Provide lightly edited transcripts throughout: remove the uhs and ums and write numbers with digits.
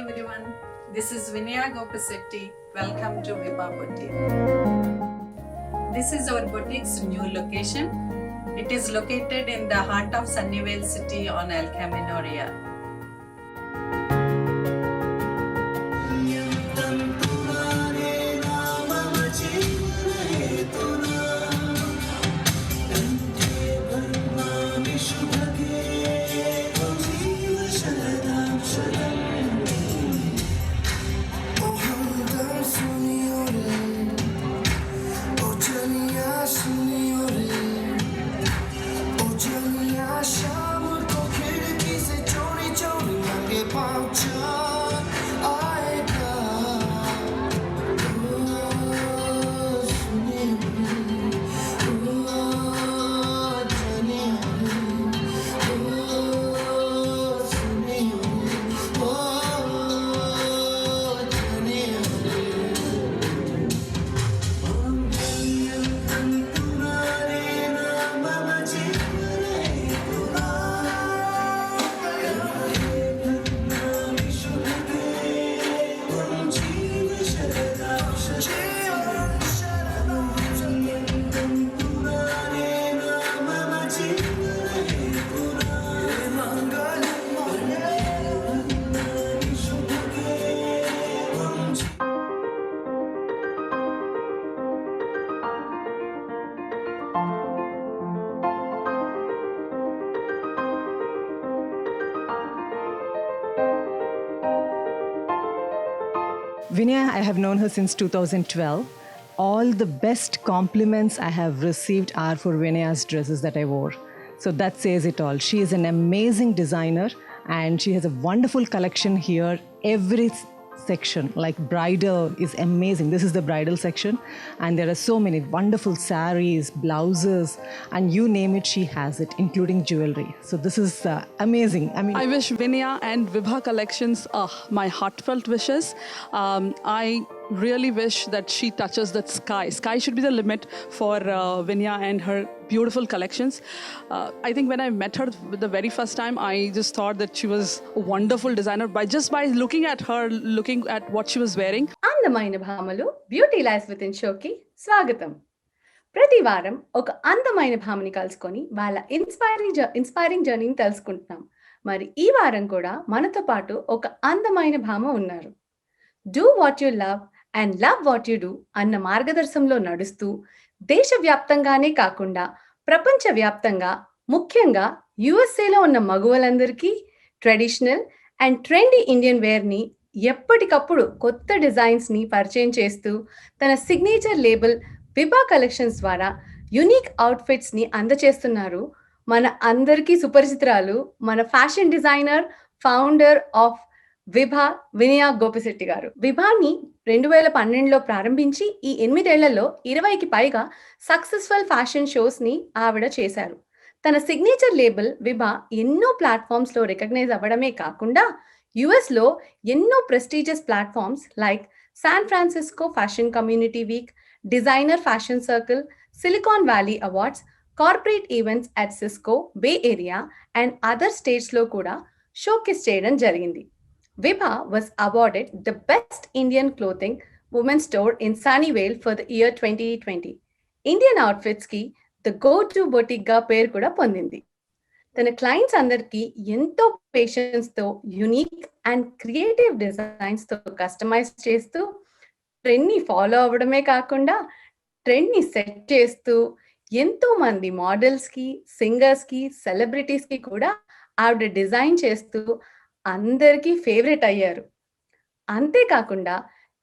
everyone. This is Vinaya Gopasetti. Welcome to Vibha Boutique. This is our boutique's new location. It is located in the heart of Sunnyvale City on El Camino Real. Vinaya, I have known her since 2012. All the best compliments I have received are for Vinaya's dresses that I wore. So that says it all. She is an amazing designer and she has a wonderful collection here. Every section, like bridal, is amazing. This is the bridal section and there are so many wonderful saris, blouses, and you name it, she has it, including jewelry. So this is amazing. I wish Vinaya and Vibha Collections my heartfelt wishes. I really wish that she touches that sky. Sky should be the limit for Vinaya and her beautiful collections. I think when I met her the very first time, I just thought that she was a wonderful designer by looking at her, looking at what she was wearing. అందమైన భామలు beauty life with in షోకి స్వాగతం. ప్రతి వారం ఒక అందమైన భామని కలుసుకొని వాళ్ళ inspiring జర్నీని తెలుసుకుంటున్నాం. మరి ఈ వారం కూడా మనతో పాటు ఒక అందమైన భామ ఉన్నారు. Do what you love and love what you do అన్న మార్గదర్శనంలో నడుస్తూ దేశవ్యాప్తంగానే కాకుండా ప్రపంచవ్యాప్తంగా, ముఖ్యంగా యుఎస్ఏలో ఉన్న మగువలందరికీ ట్రెడిషనల్ అండ్ ట్రెండీ ఇండియన్ వేర్ని ఎప్పటికప్పుడు కొత్త డిజైన్స్ని పరిచయం చేస్తూ తన సిగ్నేచర్ లేబుల్ విభా కలెక్షన్స్ ద్వారా యునిక్ అవుట్ఫిట్స్ని అందచేస్తున్నారు మన అందరికీ సుపరిచితురాలు, మన fashion designer, founder of Vibha, Vinaya Gopisetti garu. విభాని 2012లో ప్రారంభించి ఈ 8 ఏళ్లలో 20కి పైగా సక్సెస్ఫుల్ ఫ్యాషన్ షోస్ని ఆవిడ చేశారు. తన సిగ్నేచర్ లేబుల్ విభా ఎన్నో ప్లాట్ఫామ్స్లో రికగ్నైజ్ అవ్వడమే కాకుండా యుఎస్లో ఎన్నో prestigious platforms like San Francisco fashion community week, designer fashion circle, Silicon Valley awards, corporate events at Cisco, bay area and other స్టేట్స్లో కూడా షోకేస్ చేయడం జరిగింది. Vibha was awarded the Best Indian Clothing Women's Store in Sunnyvale for the year 2020. Indian Outfits ki the go-to boutique ga పేరు కూడా పొందింది. తన clients అందరికీ ఎంతో పేషెన్స్ తో యునిక్ అండ్ క్రియేటివ్ డిజైన్స్ తో కస్టమైజ్ చేస్తూ ట్రెండ్ని ఫాలో అవ్వడమే కాకుండా ట్రెండ్ని సెట్ చేస్తూ ఎంతో మంది మోడల్స్కి, సింగర్స్కి, సెలబ్రిటీస్కి కూడా ఆవిడ డిజైన్ చేస్తూ అందరికీ ఫేవరెట్ అయ్యారు. అంతేకాకుండా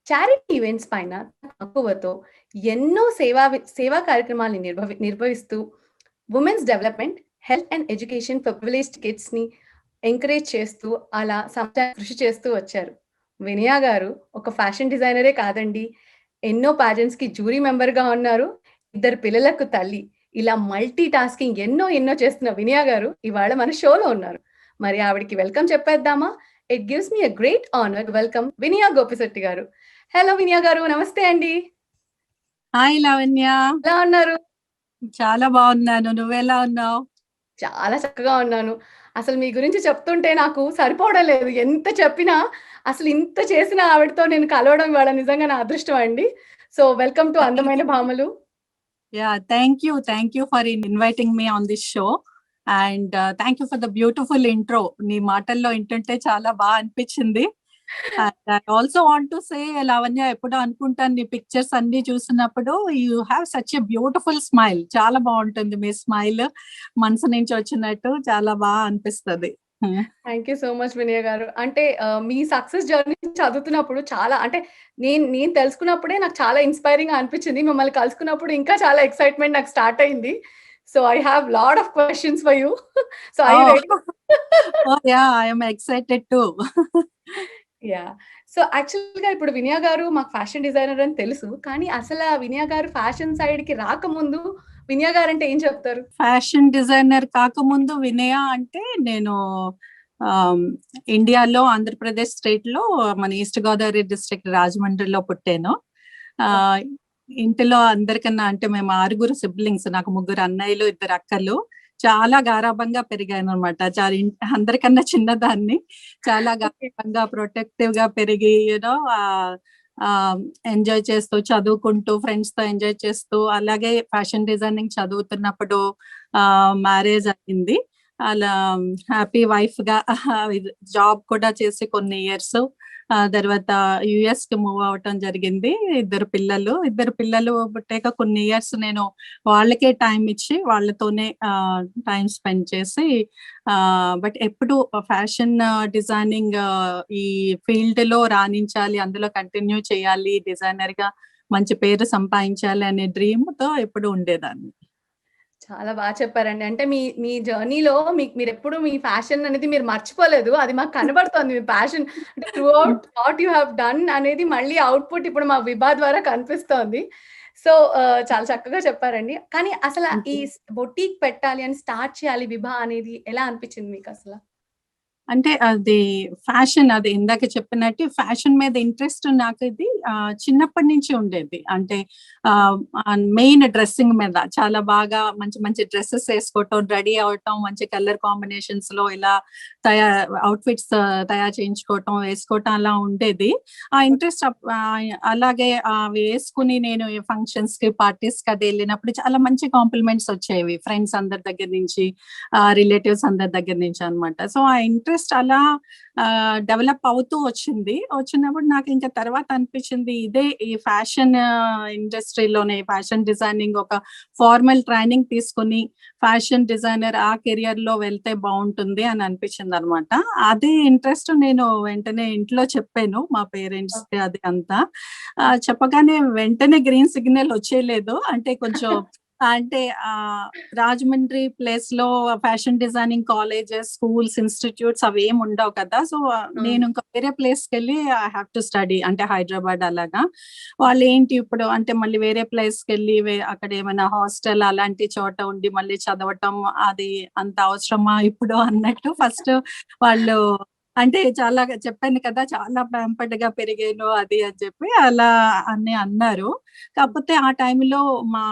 చారిటీ ఈవెంట్స్ పైన తక్కువతో ఎన్నో సేవా కార్యక్రమాలను నిర్వహిస్తూ women's development, health and education for privileged కిడ్స్ని ఎంకరేజ్ చేస్తూ అలా కృషి చేస్తూ వచ్చారు. వినయా గారు ఒక ఫ్యాషన్ డిజైనరే కాదండి, ఎన్నో ప్యాజెంట్స్కి జ్యూరీ మెంబర్గా ఉన్నారు, 2 పిల్లలకు తల్లి. ఇలా మల్టీ టాస్కింగ్ ఎన్నో చేస్తున్న వినయా గారు ఇవాళ మన షోలో ఉన్నారు. మరి ఆవిడికి వెల్కమ్ చెప్పేద్దామా? It gives me a great honour welcome Vinaya Gopisetti garu. Hello వినయా గారు, నమస్తే అండి. హాయ్ లావణ్య, ఎలా ఉన్నారు? చాలా బాగున్నాను. నువ్వెలా ఉన్నావు? చాలా చక్కగా ఉన్నాను. అసలు మీ గురించి చెప్తుంటే నాకు సరిపోవడం లేదు. ఎంత చెప్పినా, అసలు ఇంత చేసిన ఆవిడతో నేను కలవడం ఇవాళ నిజంగా నా అదృష్టం అండి. సో, వెల్కమ్ టు అందమైన భామలు. Yeah, thank you for inviting me on this show. And thank you for the beautiful intro. నీ మాటల్లో వింటుంటే చాలా బాగా అనిపించింది. And I also want to say, Lavanya, ఎప్పుడో అనుకుంటాను నీ పిక్చర్స్ అన్ని చూసినప్పుడు, you have such a beautiful smile. చాలా బాగుంటుంది మీ స్మైల్, మనసు నుంచి వచ్చినట్టు చాలా బాగా అనిపిస్తుంది. థ్యాంక్ యూ సో మచ్ వినయ గారు. అంటే మీ సక్సెస్ జర్నీ చదువుతున్నప్పుడు చాలా అంటే నేను తెలుసుకున్నప్పుడే నాకు చాలా ఇన్స్పైరింగ్‌గా అనిపించింది. మిమ్మల్ని కలుసుకున్నప్పుడు ఇంకా చాలా ఎక్సైట్‌మెంట్ నాకు స్టార్ట్ అయింది. So, I have lot of questions for you. So, are you ready? Oh yeah, I am excited too. Yeah! So, యాక్చువల్‌గా ఇప్పుడు వినయ గారు మాకు ఫ్యాషన్ డిజైనర్ అని తెలుసు. కానీ అసల వినయ గారు ఫ్యాషన్ సైడ్‌కి రాకముందు వినయ గారంటే ఏం చెప్తారు? ఫ్యాషన్ డిజైనర్ కాకముందు వినయ అంటే నేను ఇండియాలో ఆంధ్రప్రదేశ్ స్టేట్ లో మన ఈస్ట్ గోదావరి డిస్ట్రిక్ట్ రాజమండ్రిలో పుట్టాను. ఇంటిలో అందరికన్నా అంటే మేము 6 సిబ్లింగ్స్, నాకు 3 అన్నయ్యలు 2 అక్కలు. చాలా గారాబంగా పెరిగాను అనమాట. చాలా అందరికన్నా చిన్నదాన్ని. చాలా గారాబంగా ప్రొటెక్టివ్ గా పెరిగి యూనో ఎంజాయ్ చేస్తూ, చదువుకుంటూ, ఫ్రెండ్స్ తో ఎంజాయ్ చేస్తూ, అలాగే ఫ్యాషన్ డిజైనింగ్ చదువుతున్నప్పుడు మ్యారేజ్ అయింది. అలా హ్యాపీ వైఫ్ గా జాబ్ కూడా చేసి కొన్ని ఇయర్స్ తర్వాత యుఎస్ కి మూవ్ అవటం జరిగింది. 2 పిల్లలు పుట్టాక కొన్ని ఇయర్స్ నేను వాళ్ళకే టైం ఇచ్చి వాళ్ళతోనే టైం స్పెండ్ చేసి బట్ ఎప్పుడు ఫ్యాషన్ డిజైనింగ్ ఈ ఫీల్డ్ లో రాణించాలి, అందులో కంటిన్యూ చేయాలి, డిజైనర్ గా మంచి పేరు సంపాదించాలి అనే డ్రీమ్ తో ఎప్పుడు ఉండేదాన్ని. చాలా బాగా చెప్పారండి. అంటే మీ జర్నీలో మీరెప్పుడు మీ ఫ్యాషన్ అనేది మీరు మర్చిపోలేదు. అది మాకు కనబడుతోంది. మీ ప్యాషన్ అంటే through out what you have done అనేది మళ్ళీ అవుట్‌పుట్ ఇప్పుడు మా విభా ద్వారా కనిపిస్తోంది. సో, చాలా చక్కగా చెప్పారండి. కానీ అసల ఈ బొటీక్ పెట్టాలి అని స్టార్ట్ చేయాలి విభా అనేది ఎలా అనిపించింది మీకసల? అంటే అది ఫ్యాషన్, అది ఇందాక చెప్పినట్టు ఫ్యాషన్ మీద ఇంట్రెస్ట్ నాకు ఇది చిన్నప్పటి నుంచి ఉండేది. అంటే మెయిన్ డ్రెస్సింగ్ మీద చాలా బాగా మంచి మంచి డ్రెస్సెస్ వేసుకోవటం, రెడీ అవటం, మంచి కలర్ కాంబినేషన్స్ లో ఇలా అవుట్ఫిట్స్ తయారు చేయించుకోవటం, వేసుకోవటం అలా ఉండేది. ఆ ఇంట్రెస్ట్ అలాగే వేసుకుని నేను ఫంక్షన్స్ కి, పార్టీస్ కి అది వెళ్ళినప్పుడు చాలా మంచి కాంప్లిమెంట్స్ వచ్చేవి ఫ్రెండ్స్ అందరి దగ్గర నుంచి, రిలేటివ్స్ అందరి దగ్గర నుంచి అనమాట. సో ఆ ఇంట్రెస్ట్ అలా డెవలప్ అవుతూ వచ్చినప్పుడు నాకు ఇంకా తర్వాత అనిపించింది ఇదే ఈ ఫ్యాషన్ ఇండస్ట్రీలోనే ఫ్యాషన్ డిజైనింగ్ ఒక ఫార్మల్ ట్రైనింగ్ తీసుకుని ఫ్యాషన్ డిజైనర్ ఆ కెరియర్ లో వెళ్తే బాగుంటుంది అని అనిపించింది అనమాట. అదే ఇంట్రెస్ట్ నేను వెంటనే ఇంట్లో చెప్పాను మా పేరెంట్స్ కి. అది అంతా చెప్పగానే వెంటనే గ్రీన్ సిగ్నల్ వచ్చేయలేదు. అంటే కొంచెం అంటే రాజమండ్రి ప్లేస్ లో fashion designing colleges, schools, institutes అవి ఏమి ఉండవు కదా. సో నేను ఇంకా వేరే ప్లేస్ కి వెళ్ళి ఐ హ్యావ్ టు స్టడీ, అంటే హైదరాబాద్ అలాగా. వాళ్ళు ఏంటి ఇప్పుడు అంటే మళ్ళీ వేరే ప్లేస్ కి వెళ్ళి అక్కడ ఏమైనా హాస్టల్ అలాంటి చోట ఉండి మళ్ళీ చదవటం అది అంత అవసరమా ఇప్పుడు అన్నట్టు ఫస్ట్ వాళ్ళు అంటే చాలా చెప్పాను కదా, చాలా ప్యాంపర్డ్ గా పెరిగాను అది అని చెప్పి అలా అని అన్నారు. కాకపోతే ఆ టైంలో మా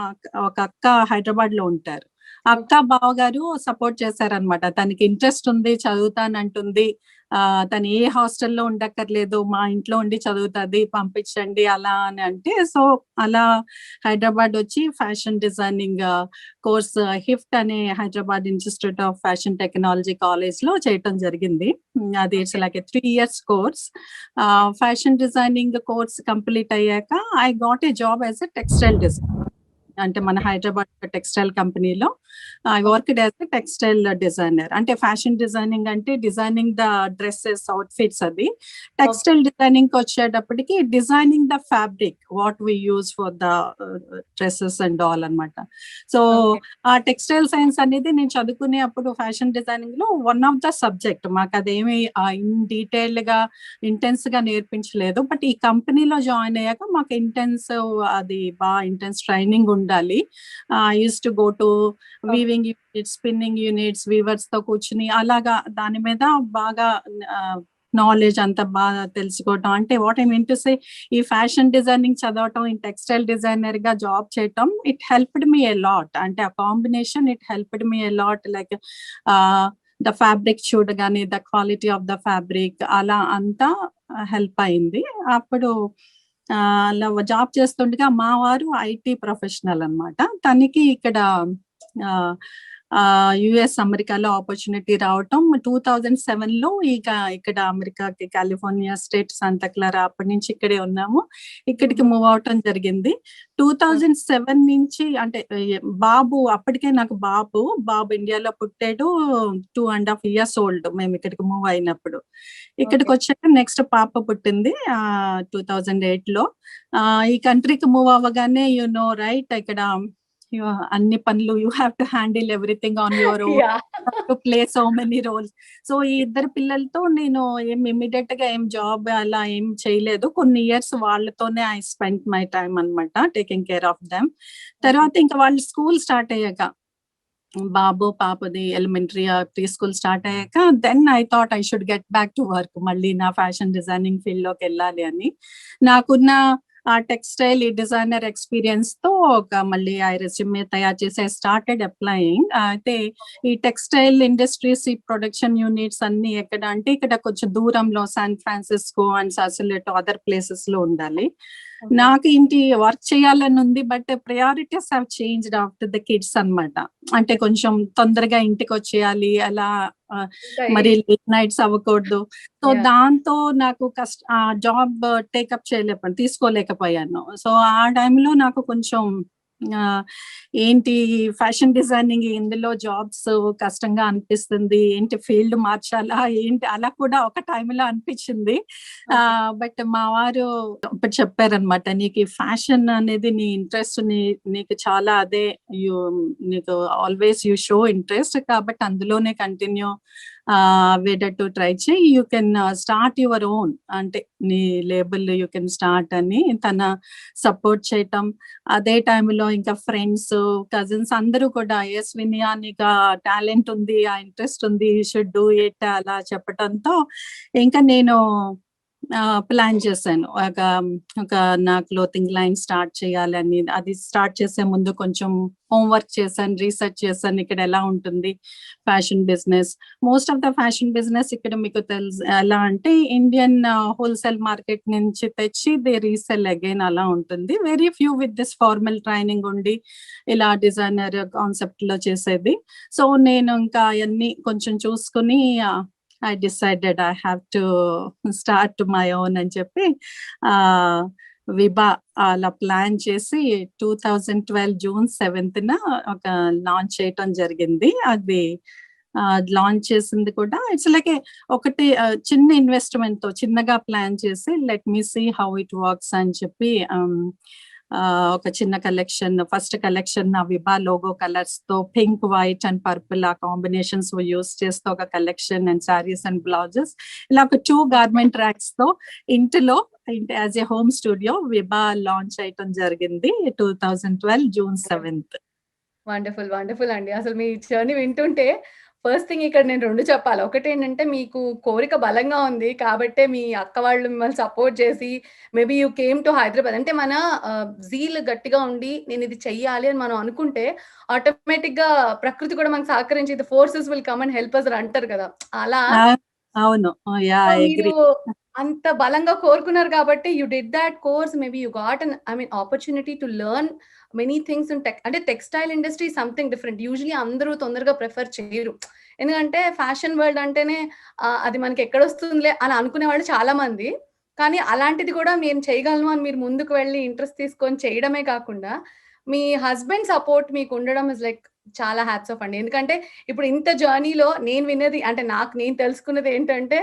ఒక అక్క హైదరాబాద్ లో ఉంటారు. అక్క బావగారు సపోర్ట్ చేశారనమాట. తనకి ఇంట్రెస్ట్ ఉంది, చదువుతానంటుంది, తను ఏ హాస్టల్లో ఉండక్కర్లేదు, మా ఇంట్లో ఉండి చదువుతుంది, పంపించండి అలా అని అంటే. సో అలా హైదరాబాద్ వచ్చి ఫ్యాషన్ డిజైనింగ్ కోర్స్ హిఫ్ట్ అనే Hyderabad institute of fashion technology college లో చేయటం జరిగింది. అది it's like 3 years course. Fashion designing course complete అయ్యాక I got a job as a textile designer. అంటే మన హైదరాబాద్ టెక్స్టైల్ కంపెనీలో I worked as a textile designer. అంటే ఫ్యాషన్ డిజైనింగ్ అంటే డిజైనింగ్ ద డ్రెస్సెస్, అవుట్ఫిట్స్. అది టెక్స్టైల్ డిజైనింగ్ వచ్చేటప్పటికి designing the fabric what we use for the dresses and all అనమాట. So ఆ textile science అనేది నేను చదువుకునే అప్పుడు ఫ్యాషన్ డిజైనింగ్ లో వన్ ఆఫ్ ద సబ్జెక్ట్. మాకు అదేమి ఇన్ డీటెయిల్ గా ఇంటెన్స్ గా నేర్పించలేదు. బట్ ఈ కంపెనీలో జాయిన్ అయ్యాక మాకు అది బాగా ఇంటెన్స్ ట్రైనింగ్ ఉండాలి. Use to go to weaving units, spinning units, weavers తో కూర్చుని అలాగా దాని మీద బాగా నాలెడ్జ్ అంతా బాగా తెలుసుకోవటం. అంటే what I mean to say, ఈ ఫ్యాషన్ డిజైనింగ్ చదవటం, ఈ టెక్స్టైల్ డిజైనర్ గా జాబ్ చేయటం, it helped me a lot. అంటే ఆ combination it helped me a lot. Like the fabric చూడగానే the quality of the fabric అలా అంతా హెల్ప్ అయింది. అప్పుడు అలా జాబ్ చేస్తుండగా మా వారు ఐటీ ప్రొఫెషనల్ అన్నమాట. తనకి ఇక్కడ యుఎస్ అమెరికాలో ఆపర్చునిటీ రావటం 2007లో ఇక్కడ అమెరికాకి కాలిఫోర్నియా స్టేట్ శాంతా క్లారా, అప్పటి నుంచి ఇక్కడే ఉన్నాము. ఇక్కడికి మూవ్ అవటం జరిగింది 2007 నుంచి. అంటే అప్పటికే నాకు బాబు ఇండియాలో పుట్టాడు, 2.5 years old మేము ఇక్కడికి మూవ్ అయినప్పుడు. ఇక్కడికి వచ్చాక నెక్స్ట్ పాప పుట్టింది 2008లో. ఈ కంట్రీకి మూవ్ అవ్వగానే రైట్, ఇక్కడ అన్ని పనులు you have to handle everything on your own, to play so many roles. So ఈ ఇద్దరు పిల్లలతో నేను ఇమ్మీడియట్ గా జాబ్ అలా ఏం చేయలేదు. కొన్ని ఇయర్స్ వాళ్ళతోనే ఐ స్పెండ్ మై టైమ్ అన్నమాట, టేకింగ్ కేర్ ఆఫ్ దెమ్. తర్వాత ఇంకా వాళ్ళు స్కూల్ స్టార్ట్ అయ్యాక, పాపది ఎలిమెంటరీ ప్రీ స్కూల్ స్టార్ట్ అయ్యాక, then I thought I should get back to work. మళ్ళీ నా ఫ్యాషన్ డిజైనింగ్ ఫీల్డ్ లోకి వెళ్ళాలి అని. నాకున్న ఆ టెక్స్టైల్ డిజైనర్ ఎక్స్పీరియన్స్ తో మళ్ళీ ఆ రెజ్యూమే తయారు చేసి స్టార్టెడ్ అప్లయింగ్. అయితే ఈ టెక్స్టైల్ ఇండస్ట్రీస్, ఈ ప్రొడక్షన్ యూనిట్స్ అన్ని ఎక్కడ అంటే ఇక్కడ కొంచెం దూరంలో San Francisco and Sausalito other places లో ఉండాలి. నాకు ఇంటి వర్క్ చేయాలని ఉంది, but priorities have changed after the kids అన్నమాట. అంటే కొంచెం తొందరగా ఇంటికి వచ్చేయాలి, అలా మరి లేట్ నైట్స్ అవ్వకూడదు. సో దాంతో నాకు జాబ్ టేకప్ తీసుకోలేకపోయాను. సో ఆ టైంలో నాకు కొంచెం ఏంటి ఫ్యాషన్ డిజైనింగ్, ఇందులో జాబ్స్ కష్టంగా అనిపిస్తుంది, ఏంటి ఫీల్డ్ మార్చాలా ఏంటి, అలా కూడా ఒక టైంలో అనిపించింది. బట్ మా వారు ఇప్పుడు చెప్పారనమాట, నీకు ఫ్యాషన్ అనేది నీ ఇంట్రెస్ట్, నీకు చాలా అదే, నీకు ఆల్వేస్ యూ షో ఇంట్రెస్ట్, కాబట్టి అందులోనే కంటిన్యూ వేటట్టు ట్రై చేయి, you can start your own, అంటే నీ లేబుల్ యూ కెన్ స్టార్ట్ అని తన సపోర్ట్ చేయటం. అదే టైంలో ఇంకా ఫ్రెండ్స్, కజిన్స్ అందరూ కూడా ఎస్ వినయా నీకు టాలెంట్ ఉంది, ఆ ఇంట్రెస్ట్ ఉంది, యూ షుడ్ డూ ఇట్ అలా చెప్పటంతో ఇంకా నేను ప్లాన్ చేశాను ఒక నా క్లోతింగ్ లైన్ స్టార్ట్ చేయాలని. అది స్టార్ట్ చేసే ముందు కొంచెం హోంవర్క్ చేశాను, రీసెర్చ్ చేశాను ఇక్కడ ఎలా ఉంటుంది fashion business. Most of the fashion business ఇక్కడ మీకు తెలుసు ఎలా అంటే ఇండియన్ హోల్సేల్ మార్కెట్ నుంచి తెచ్చి దే రీసెల్ అగైన్ అలా ఉంటుంది. Very few with this formal training ఉండి ఇలా డిజైనర్ కాన్సెప్ట్ లో చేసేది. సో నేను ఇంకా అవన్నీ కొంచెం చూసుకుని I decided I have to start my own అని చెప్పి విభా అలా ప్లాన్ చేసి 2012 June 7th ఒక లాంచ్ చేయటం జరిగింది. అది లాంచ్ చేసింది కూడా ఇట్స్ లైక్ ఒకటి చిన్న ఇన్వెస్ట్మెంట్ తో చిన్నగా ప్లాన్ చేసి let me see how it works అని చెప్పి ఒక చిన్న కలెక్షన్, ఫస్ట్ కలెక్షన్ నా విభా లోగో కలర్స్ తో పింక్, వైట్ అండ్ పర్పుల్ ఆ కాంబినేషన్స్ యూస్ చేస్తూ ఒక collection and saris and blouses ఇలా ఒక 2 గార్మెంట్ ర్యాక్స్ తో ఇంటిలో as a home studio Vibha launch చేయటం జరిగింది 2012 June 7th. వండర్ఫుల్ అండి. అసలు మీ జర్నీ వింటుంటే ఫస్ట్ థింగ్ ఇక్కడ నేను 2 చెప్పాలి. ఒకటి ఏంటంటే మీకు కోరిక బలంగా ఉంది కాబట్టే మీ అక్క వాళ్ళు మిమ్మల్ని సపోర్ట్ చేసి maybe you came to Hyderabad. అంటే మన జీల్ గట్టిగా ఉండి నేను ఇది చెయ్యాలి అని మనం అనుకుంటే ఆటోమేటిక్ గా ప్రకృతి కూడా మనకు సహకరించి the forces will come and help us అంటారు కదా, అలా అవును. మీరు అంత బలంగా కోరుకున్నారు కాబట్టి you did that course. Maybe you got an opportunity to learn many things in అంటే textile industry something different. Usually అందరూ తొందరగా ప్రిఫర్ చేయరు, ఎందుకంటే ఫ్యాషన్ వరల్డ్ అంటేనే అది మనకి ఎక్కడొస్తుందిలే అని అనుకునే వాళ్ళు చాలా మంది. కానీ అలాంటిది కూడా మేము చేయగలను అని మీరు ముందుకు వెళ్ళి ఇంట్రెస్ట్ తీసుకొని చేయడమే కాకుండా మీ హస్బెండ్ సపోర్ట్ మీకు ఉండడం ఇస్ లైక్ చాలా హ్యాట్స్ ఆఫ్ అండి. ఎందుకంటే ఇప్పుడు ఇంత జర్నీలో నేను విన్నది అంటే నేను తెలుసుకున్నది ఏంటంటే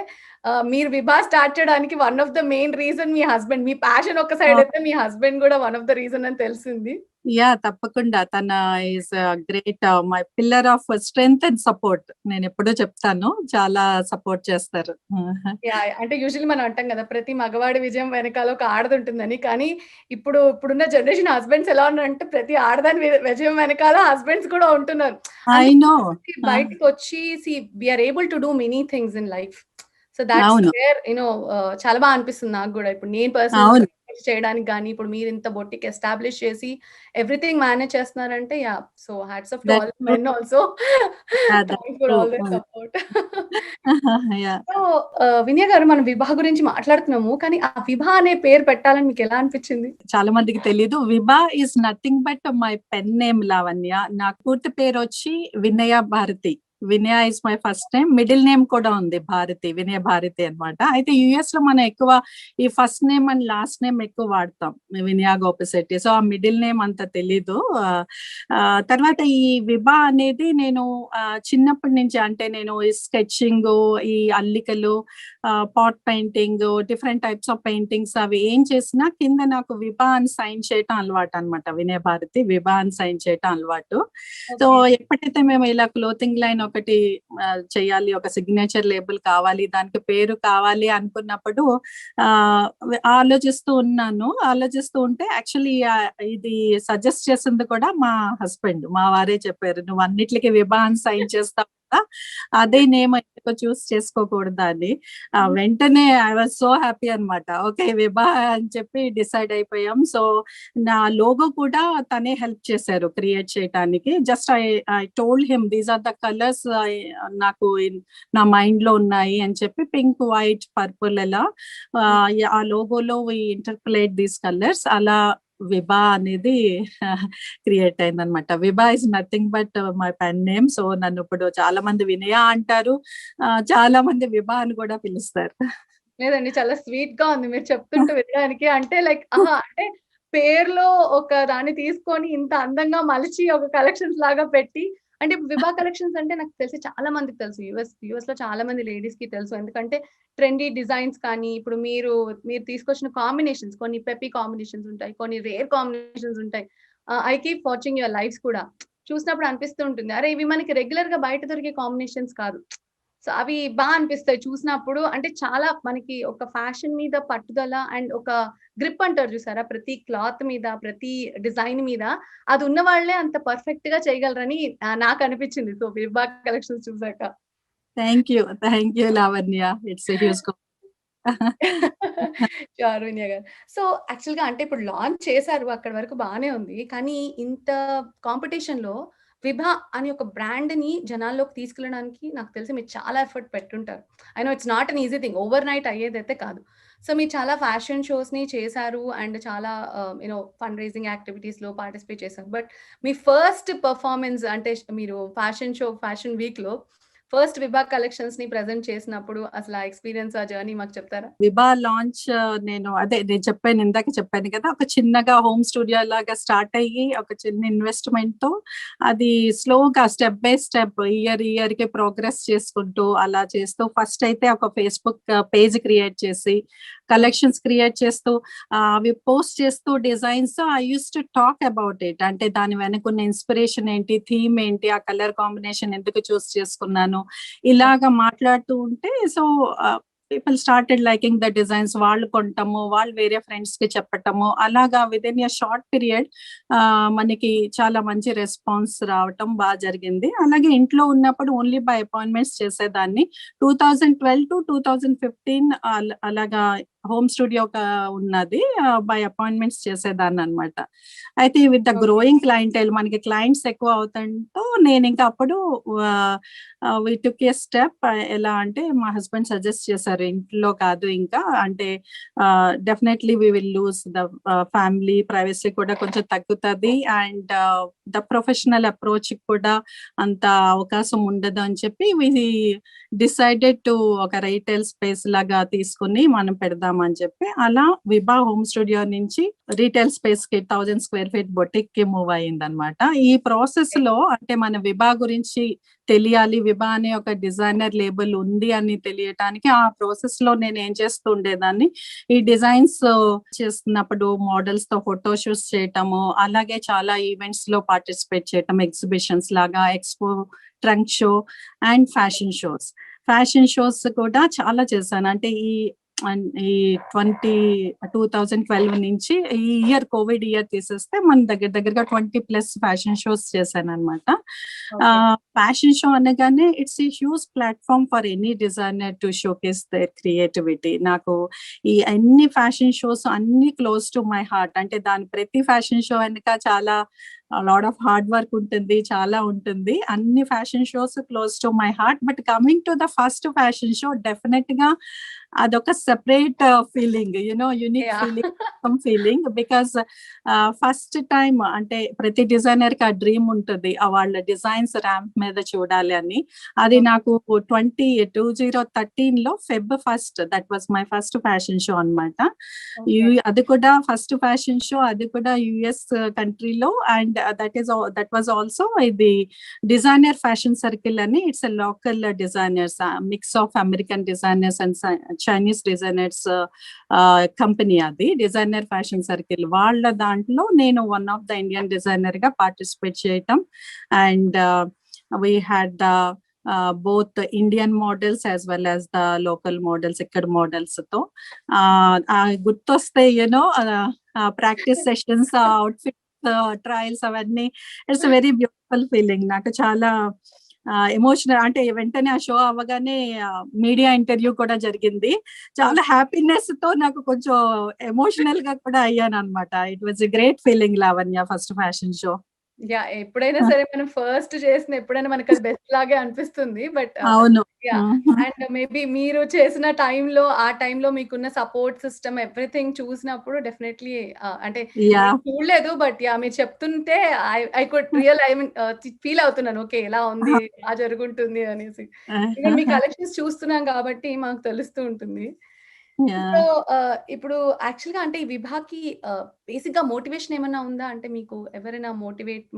మీరు విభా స్టార్ట్ చేయడానికి one of the main reason me husband. Me passion ఒక సైడ్ అయితే మీ హస్బెండ్ కూడా వన్ ఆఫ్ ద రీజన్ అని తెలిసింది. తప్పకుండా తన is great my pillar of strength and support. నేను ఎప్పుడూ చెప్తాను, చాలా సపోర్ట్ చేస్తారు. అంటే యూజువల్లీ మనం అంటాం కదా ప్రతి మగవాడి విజయం వెనకాల ఒక ఆడది ఉంటుందని. కానీ ఇప్పుడున్న జనరేషన్ హస్బెండ్స్ ఎలా ఉన్నారంటే ప్రతి ఆడదాని విజయం వెనకాల హస్బెండ్స్ కూడా ఉంటున్నారు. బయటకు వచ్చి we are able to do many things in life. So that's where చాలా బాగా అనిపిస్తుంది నాకు కూడా. ఇప్పుడు నేను పర్సనల్ గురించి చేయడానికి గానీ, ఇప్పుడు మీరు ఇంత బొటిక్ ఎస్టాబ్లిష్ చేసి ఎవ్రీథింగ్ మేనేజ్ చేస్తున్నారంటే so hats off to all That's men also. that's thanks for true. All that support. Yeah. So Vinaya గారు మనం విభా గురించి మాట్లాడుతున్నాము. కానీ ఆ విభా అనే పేరు పెట్టాలని మీకు ఎలా అనిపించింది? చాలా మందికి తెలీదు. Vibha is nothing but my pen name Lavanya. నా పూర్తి పేరు వచ్చి Vinaya Bharati. Vinaya is my first name. Middle name కూడా ఉంది భారతి, వినయ భారతి అన్నమాట. అయితే యుఎస్ లో మనం ఎక్కువ ఈ first name and last name ఎక్కువ వాడతాం, వినయ గోపిశెట్టి. సో ఆ మిడిల్ నేమ్ అంత తెలీదు. తర్వాత ఈ విభా అనేది నేను చిన్నప్పటి నుంచి, అంటే నేను ఈ స్కెచింగ్, ఈ అల్లికలు, pot painting, different types of paintings అవి ఏం చేసినా కింద నాకు విభా అని సైన్ చేయటం అలవాటు అనమాట. వినయ భారతి విభా అని సైన్ చేయటం అలవాటు. సో ఎప్పుడైతే మేము ఇలా క్లోతింగ్ లైన్ ఒకటి చేయాలి, ఒక సిగ్నేచర్ లేబుల్ కావాలి, దానికి పేరు కావాలి అనుకున్నప్పుడు ఆలోచిస్తూ ఉంటే యాక్చువల్లీ ఇది సజెస్ట్ చేసింది కూడా మా హస్బెండ్, మా వారే చెప్పారు, నువ్వు అన్నిటికీ విభా అని సైన్ చేస్తావు కదా, అదే నేమ్ ఎందుకు చూస్ చేసుకోకూడదా అని. వెంటనే ఐ వాజ్ సో హ్యాపీ అనమాట. ఓకే విభా అని చెప్పి డిసైడ్ అయిపోయాం. సో నా లోగో కూడా తనే హెల్ప్ చేశారు క్రియేట్ చేయడానికి. Just I told him these are the colours నాకు నా మైండ్ లో ఉన్నాయి అని చెప్పి, పింక్, వైట్, పర్పుల్ అలా ఆ లోగోలో వి ఇంటర్ప్లేట్ దీస్ కలర్స్. అలా విభా అనేది క్రియేట్ అయింది అనమాట. Vibha is nothing but my pen name. So నన్ను ఇప్పుడు చాలా మంది వినయ అంటారు, చాలా మంది విభా అని కూడా పిలుస్తారు. లేదండి, చాలా స్వీట్ గా ఉంది మీరు చెప్తుంటే వినడానికి. అంటే లైక్ అంటే పేరులో ఒక దాన్ని తీసుకొని ఇంత అందంగా మలిచి ఒక కలెక్షన్స్ లాగా పెట్టి, అంటే విభా కలెక్షన్స్ అంటే నాకు తెలిసి చాలా మందికి తెలుసు. యుఎస్ లో చాలా మంది లేడీస్ కి తెలుసు. ఎందుకంటే ట్రెండీ డిజైన్స్ కానీ, ఇప్పుడు మీరు తీసుకొచ్చిన కాంబినేషన్స్, కొన్ని పెప్పీ కాంబినేషన్స్ ఉంటాయి, కొన్ని రేర్ కాంబినేషన్స్ ఉంటాయి. I keep watching your lives కూడా. చూసినప్పుడు అనిపిస్తూ ఉంటుంది, అరే ఇవి మనకి రెగ్యులర్ గా బయట దొరికే కాంబినేషన్స్ కాదు. సో అవి అనిపిస్తాయి చూసినప్పుడు. అంటే చాలా మనకి ఒక ఫ్యాషన్ మీద పట్టుదల అండ్ ఒక గ్రిప్ అంటారు చూసారా, ప్రతి క్లాత్ మీద, ప్రతి డిజైన్ మీద అది ఉన్న వాళ్ళే అంత పర్ఫెక్ట్ గా చేయగలరని నాకు అనిపించింది. సో విభా కలెక్షన్స్ చూసాక. Thank you Lavanya. It's huge sure వినయ గారు. సో యాక్చువల్ గా అంటే ఇప్పుడు లాంచ్ చేశారు, అక్కడి వరకు బానే ఉంది. కానీ ఇంత కాంపిటీషన్ లో విభా అని ఒక బ్రాండ్ ని జనాల్లోకి తీసుకెళ్ళడానికి నాకు తెలిసి మీరు చాలా ఎఫర్ట్ పెట్టుంటారు. I know it's not an easy thing, overnight అయ్యేదైతే కాదు. సో మీరు చాలా ఫ్యాషన్ షోస్ ని చేశారు అండ్ చాలా ఫండ్ రైజింగ్ యాక్టివిటీస్ లో పార్టిసిపేట్ చేశారు. బట్ మీ ఫస్ట్ పర్ఫార్మెన్స్ అంటే మీరు ఫ్యాషన్ వీక్ లో ఫస్ట్ విభా కలెక్షన్స్ ని ప్రెజెంట్ చేసినప్పుడు అసలు ఆ ఎక్స్పీరియన్స్, ఆ జర్నీ మాకు చెప్తారా? విభా లాంచ్ నేను ఇందాక చెప్పాను కదా, ఒక చిన్నగా హోమ్ స్టూడియో లాగా స్టార్ట్ అయ్యి ఒక చిన్న ఇన్వెస్ట్మెంట్ తో అది స్లోగా స్టెప్ బై స్టెప్ ఇయర్ కి ప్రోగ్రెస్ చేసుకుంటూ అలా చేస్తూ, ఫస్ట్ అయితే ఒక ఫేస్బుక్ పేజ్ క్రియేట్ చేసి కలెక్షన్స్ క్రియేట్ చేస్తూ అవి పోస్ట్ చేస్తూ designs I use to talk about it. అంటే దాని వెనకున్న ఇన్స్పిరేషన్ ఏంటి, థీమ్ ఏంటి, ఆ కలర్ కాంబినేషన్ ఎందుకు చూస్ చేసుకున్నాను, ఇలాగా మాట్లాడుతూ ఉంటే so people started liking the designs. వాళ్ళు కొంటాము, వాళ్ళు వేరే ఫ్రెండ్స్ కి చెప్పటము, అలాగా with in a short period మనకి చాలా మంచి రెస్పాన్స్ రావటం బాగా జరిగింది. అలాగే ఇంట్లో ఉన్నప్పుడు ఓన్లీ బై అపాయింట్మెంట్స్ చేసేదాన్ని. 2012 to 2015 అలాగా హోమ్ స్టూడియో ఉన్నది, బై అపాయింట్మెంట్స్ చేసేదాన్ని అనమాట. అయితే విత్ ద గ్రోయింగ్ క్లయింటైల్, మనకి క్లయింట్స్ ఎక్కువ అవుతుంటూ నేను ఇంకా అప్పుడు వి టుక్ ఏ స్టెప్. ఎలా అంటే మా హస్బెండ్ సజెస్ట్ చేశారు, ఇంట్లో కాదు ఇంకా, అంటే definitely we will lose the family privacy కూడా కొంచెం తగ్గుతుంది అండ్ ద ప్రొఫెషనల్ అప్రోచ్ కూడా అంత అవకాశం ఉండదు అని చెప్పి వి డిసైడెడ్ టు ఒక రీటైల్ స్పేస్ లాగా తీసుకుని మనం పెడదామని చెప్పి అలా విభా హోమ్ స్టూడియో నుంచి రీటైల్ స్పేస్ కి 1000 స్క్వేర్ ఫీట్ బొటిక్ కి మూవ్ అయ్యింది అనమాట. ఈ ప్రాసెస్ లో అంటే మన విభా గురించి తెలియాలి, విభా అనే ఒక డిజైనర్ లేబుల్ ఉంది అని తెలియటానికి ఆ ప్రాసెస్ లో నేను ఏం చేస్తూ ఉండేదాన్ని, ఈ డిజైన్స్ చేస్తున్నప్పుడు మోడల్స్ తో ఫోటో షూట్స్ చేయటము, అలాగే చాలా ఈవెంట్స్ లో పార్టిసిపేట్ చేయటం, ఎగ్జిబిషన్స్ లాగా, expo, trunk show and fashion shows కూడా చాలా చేశాను. అంటే ఈ ఈ 2012 నుంచి ఈ ఇయర్ కోవిడ్ ఇయర్ తీసేస్తే మన దగ్గరగా 20+ ఫ్యాషన్ షోస్ చేశాను అనమాట. ఫ్యాషన్ షో అనగానే it's a huge platform for any designer to showcase there creativity. నాకు ఈ అన్ని ఫ్యాషన్ షోస్ అన్ని క్లోజ్ టు మై హార్ట్. అంటే దాని ప్రతి ఫ్యాషన్ షో వెనుక చాలా లాట్ ఆఫ్ హార్డ్ వర్క్ ఉంటుంది, చాలా ఉంటుంది. అన్ని fashion shows close to my heart. But coming to the first fashion show, definite గా అదొక separate feeling, unique feeling. Because first time అంటే ప్రతి డిజైనర్ కి ఆ డ్రీమ్ ఉంటుంది, వాళ్ళ డిజైన్స్ ర్యాంప్ మీద చూడాలి అని. అది నాకు 2013 Feb 1 that was my first fashion show అనమాట. అది కూడా ఫస్ట్ ఫ్యాషన్ షో, అది కూడా US కంట్రీలో. అండ్ దట్ వాజ్ ఆల్సో ఇది డిజైనర్ ఫ్యాషన్ సర్కిల్ అని. It's a local designers, mix of American designers and Chinese designers company. అది డిజైనర్ ఫ్యాషన్ సర్కిల్. వాళ్ళ దాంట్లో నేను one of the Indian designer గా పార్టిసిపేట్ చేయటం. And we had the both Indian models as well as the local models, ikkad models తో గుర్తొస్తే practice sessions, outfit trials అవన్నీ. It's very beautiful feeling. నాకు చాలా ఎమోషనల్. అంటే వెంటనే ఆ షో అవ్వగానే మీడియా ఇంటర్వ్యూ కూడా జరిగింది. చాలా హ్యాపీనెస్ తో నాకు కొంచెం ఎమోషనల్ గా కూడా అయ్యాను అనమాట. It was a great feeling, Lavanya, first fashion show. ఎప్పుడైనా సరే మనం ఫస్ట్ చేసిన ఎప్పుడైనా మనకి అది బెస్ట్ లాగే అనిపిస్తుంది. బట్ అవును. అండ్ మేబీ మీరు చేసిన టైంలో, ఆ టైంలో మీకున్న సపోర్ట్ సిస్టమ్ ఎవ్రీథింగ్ చూసినప్పుడు డెఫినెట్లీ అంటే చూడలేదు, బట్ మీరు చెప్తుంటే ఐ కుడ్ ఫీల్ అవుతున్నాను. ఓకే, ఎలా ఉంది, ఎలా జరుగుతుంది అనేసి. మీ కలెక్షన్స్ చూస్తున్నాం కాబట్టి మాకు తెలుస్తూ ఉంటుంది. సో ఇప్పుడు యాక్చువల్ గా అంటే ఈ విభాకి బేసిక్ గా మోటివేషన్ ఏమన్నా ఉందా? అంటే మీకు ఎవరైనా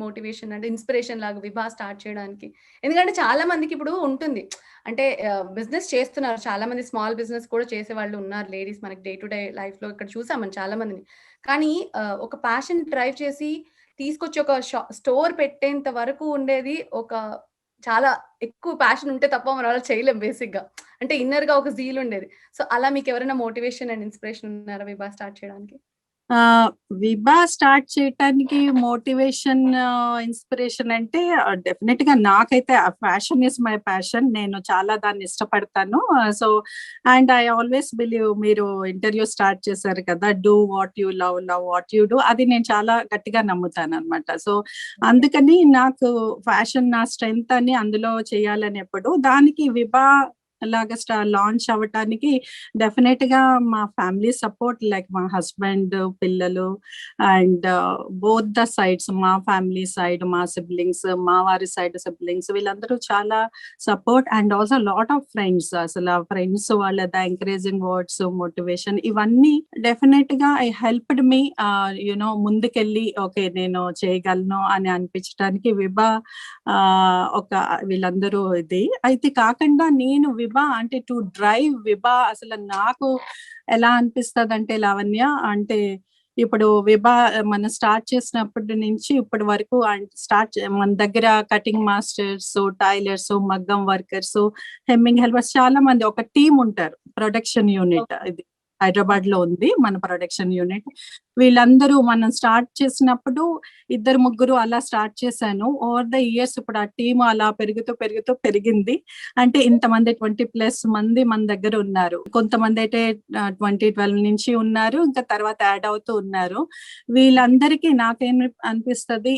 మోటివేషన్ అంటే ఇన్స్పిరేషన్ లాగా విభా స్టార్ట్ చేయడానికి? ఎందుకంటే చాలా మందికి ఇప్పుడు ఉంటుంది. అంటే బిజినెస్ చేస్తున్నారు, చాలా మంది స్మాల్ బిజినెస్ కూడా చేసే వాళ్ళు ఉన్నారు లేడీస్. మనకి డే టు డే లైఫ్ లో ఇక్కడ చూసామని చాలా మందిని. కానీ ఒక ప్యాషన్ డ్రైవ్ చేసి తీసుకొచ్చి ఒక స్టోర్ పెట్టేంత వరకు ఉండేది ఒక చాలా ఎక్కువ ప్యాషన్ ఉంటే తప్ప మనం అలా చేయలేం బేసిక్ గా. అంటే ఇన్నర్ గా ఒక జీల్ ఉండేది. సో అలా మీకు ఎవరైనా మోటివేషన్ అండ్ ఇన్స్పిరేషన్ ఉన్నారా విభా స్టార్ట్ చేయడానికి? విభా స్టార్ట్ చేయటానికి మోటివేషన్, ఇన్స్పిరేషన్ అంటే డెఫినెట్ గా నాకైతే ఫ్యాషన్ ఇస్ మై ప్యాషన్. నేను చాలా దాన్ని ఇష్టపడతాను. So and I always believe, మీరు ఇంటర్వ్యూ స్టార్ట్ చేశారు కదా, do what you love, love what you do. అది నేను చాలా గట్టిగా నమ్ముతాను అనమాట. సో అందుకని నాకు ఫ్యాషన్ నా స్ట్రెంగ్త్ అని, అందులో చేయాలని ఎప్పుడు. దానికి విభా లాగా లాంచ్ అవ్వటానికి డెఫినెట్ గా మా ఫ్యామిలీ సపోర్ట్, లైక్ మా హస్బెండ్, పిల్లలు, అండ్ బోత్ ద సైడ్స్, మా ఫ్యామిలీ సైడ్, మా సిబ్లింగ్స్, మా వారి సైడ్ సిబ్లింగ్స్, వీళ్ళందరూ చాలా support. And also lot of friends, అసలు ఫ్రెండ్స్ వాళ్ళ ఎంకరేజింగ్ వర్డ్స్, మోటివేషన్, ఇవన్నీ డెఫినెట్ గా ఐ హెల్ప్డ్ మీ ముందుకెళ్ళి ఓకే నేను చేయగలను అని అనిపించడానికి విభా ఒక వీళ్ళందరూ ఇది. అయితే కాకుండా నేను విభా అంటే టు డ్రైవ్ విభా అసలు నాకు ఎలా అనిపిస్తుంది అంటే, లావణ్య, అంటే ఇప్పుడు విభా మనం స్టార్ట్ చేసినప్పటి నుంచి ఇప్పటి వరకు మన దగ్గర కటింగ్ మాస్టర్స్, టైలర్స్, మగ్గం వర్కర్స్, హెమ్మింగ్ హెల్పర్స్, చాలా మంది ఒక టీం ఉంటారు. ప్రొడక్షన్ యూనిట్ ఇది హైదరాబాద్ లో ఉంది మన ప్రొడక్షన్ యూనిట్. వీళ్ళందరూ మనం స్టార్ట్ చేసినప్పుడు 2-3 అలా స్టార్ట్ చేశాను. ఓవర్ ద ఇయర్స్ ఇప్పుడు ఆ టీమ్ అలా పెరుగుతూ పెరిగింది. అంటే ఇంతమంది 20+ మంది మన దగ్గర ఉన్నారు. కొంతమంది అయితే 2012 నుంచి ఉన్నారు, ఇంకా తర్వాత యాడ్ అవుతూ ఉన్నారు. వీళ్ళందరికీ నాకేం అనిపిస్తుంది,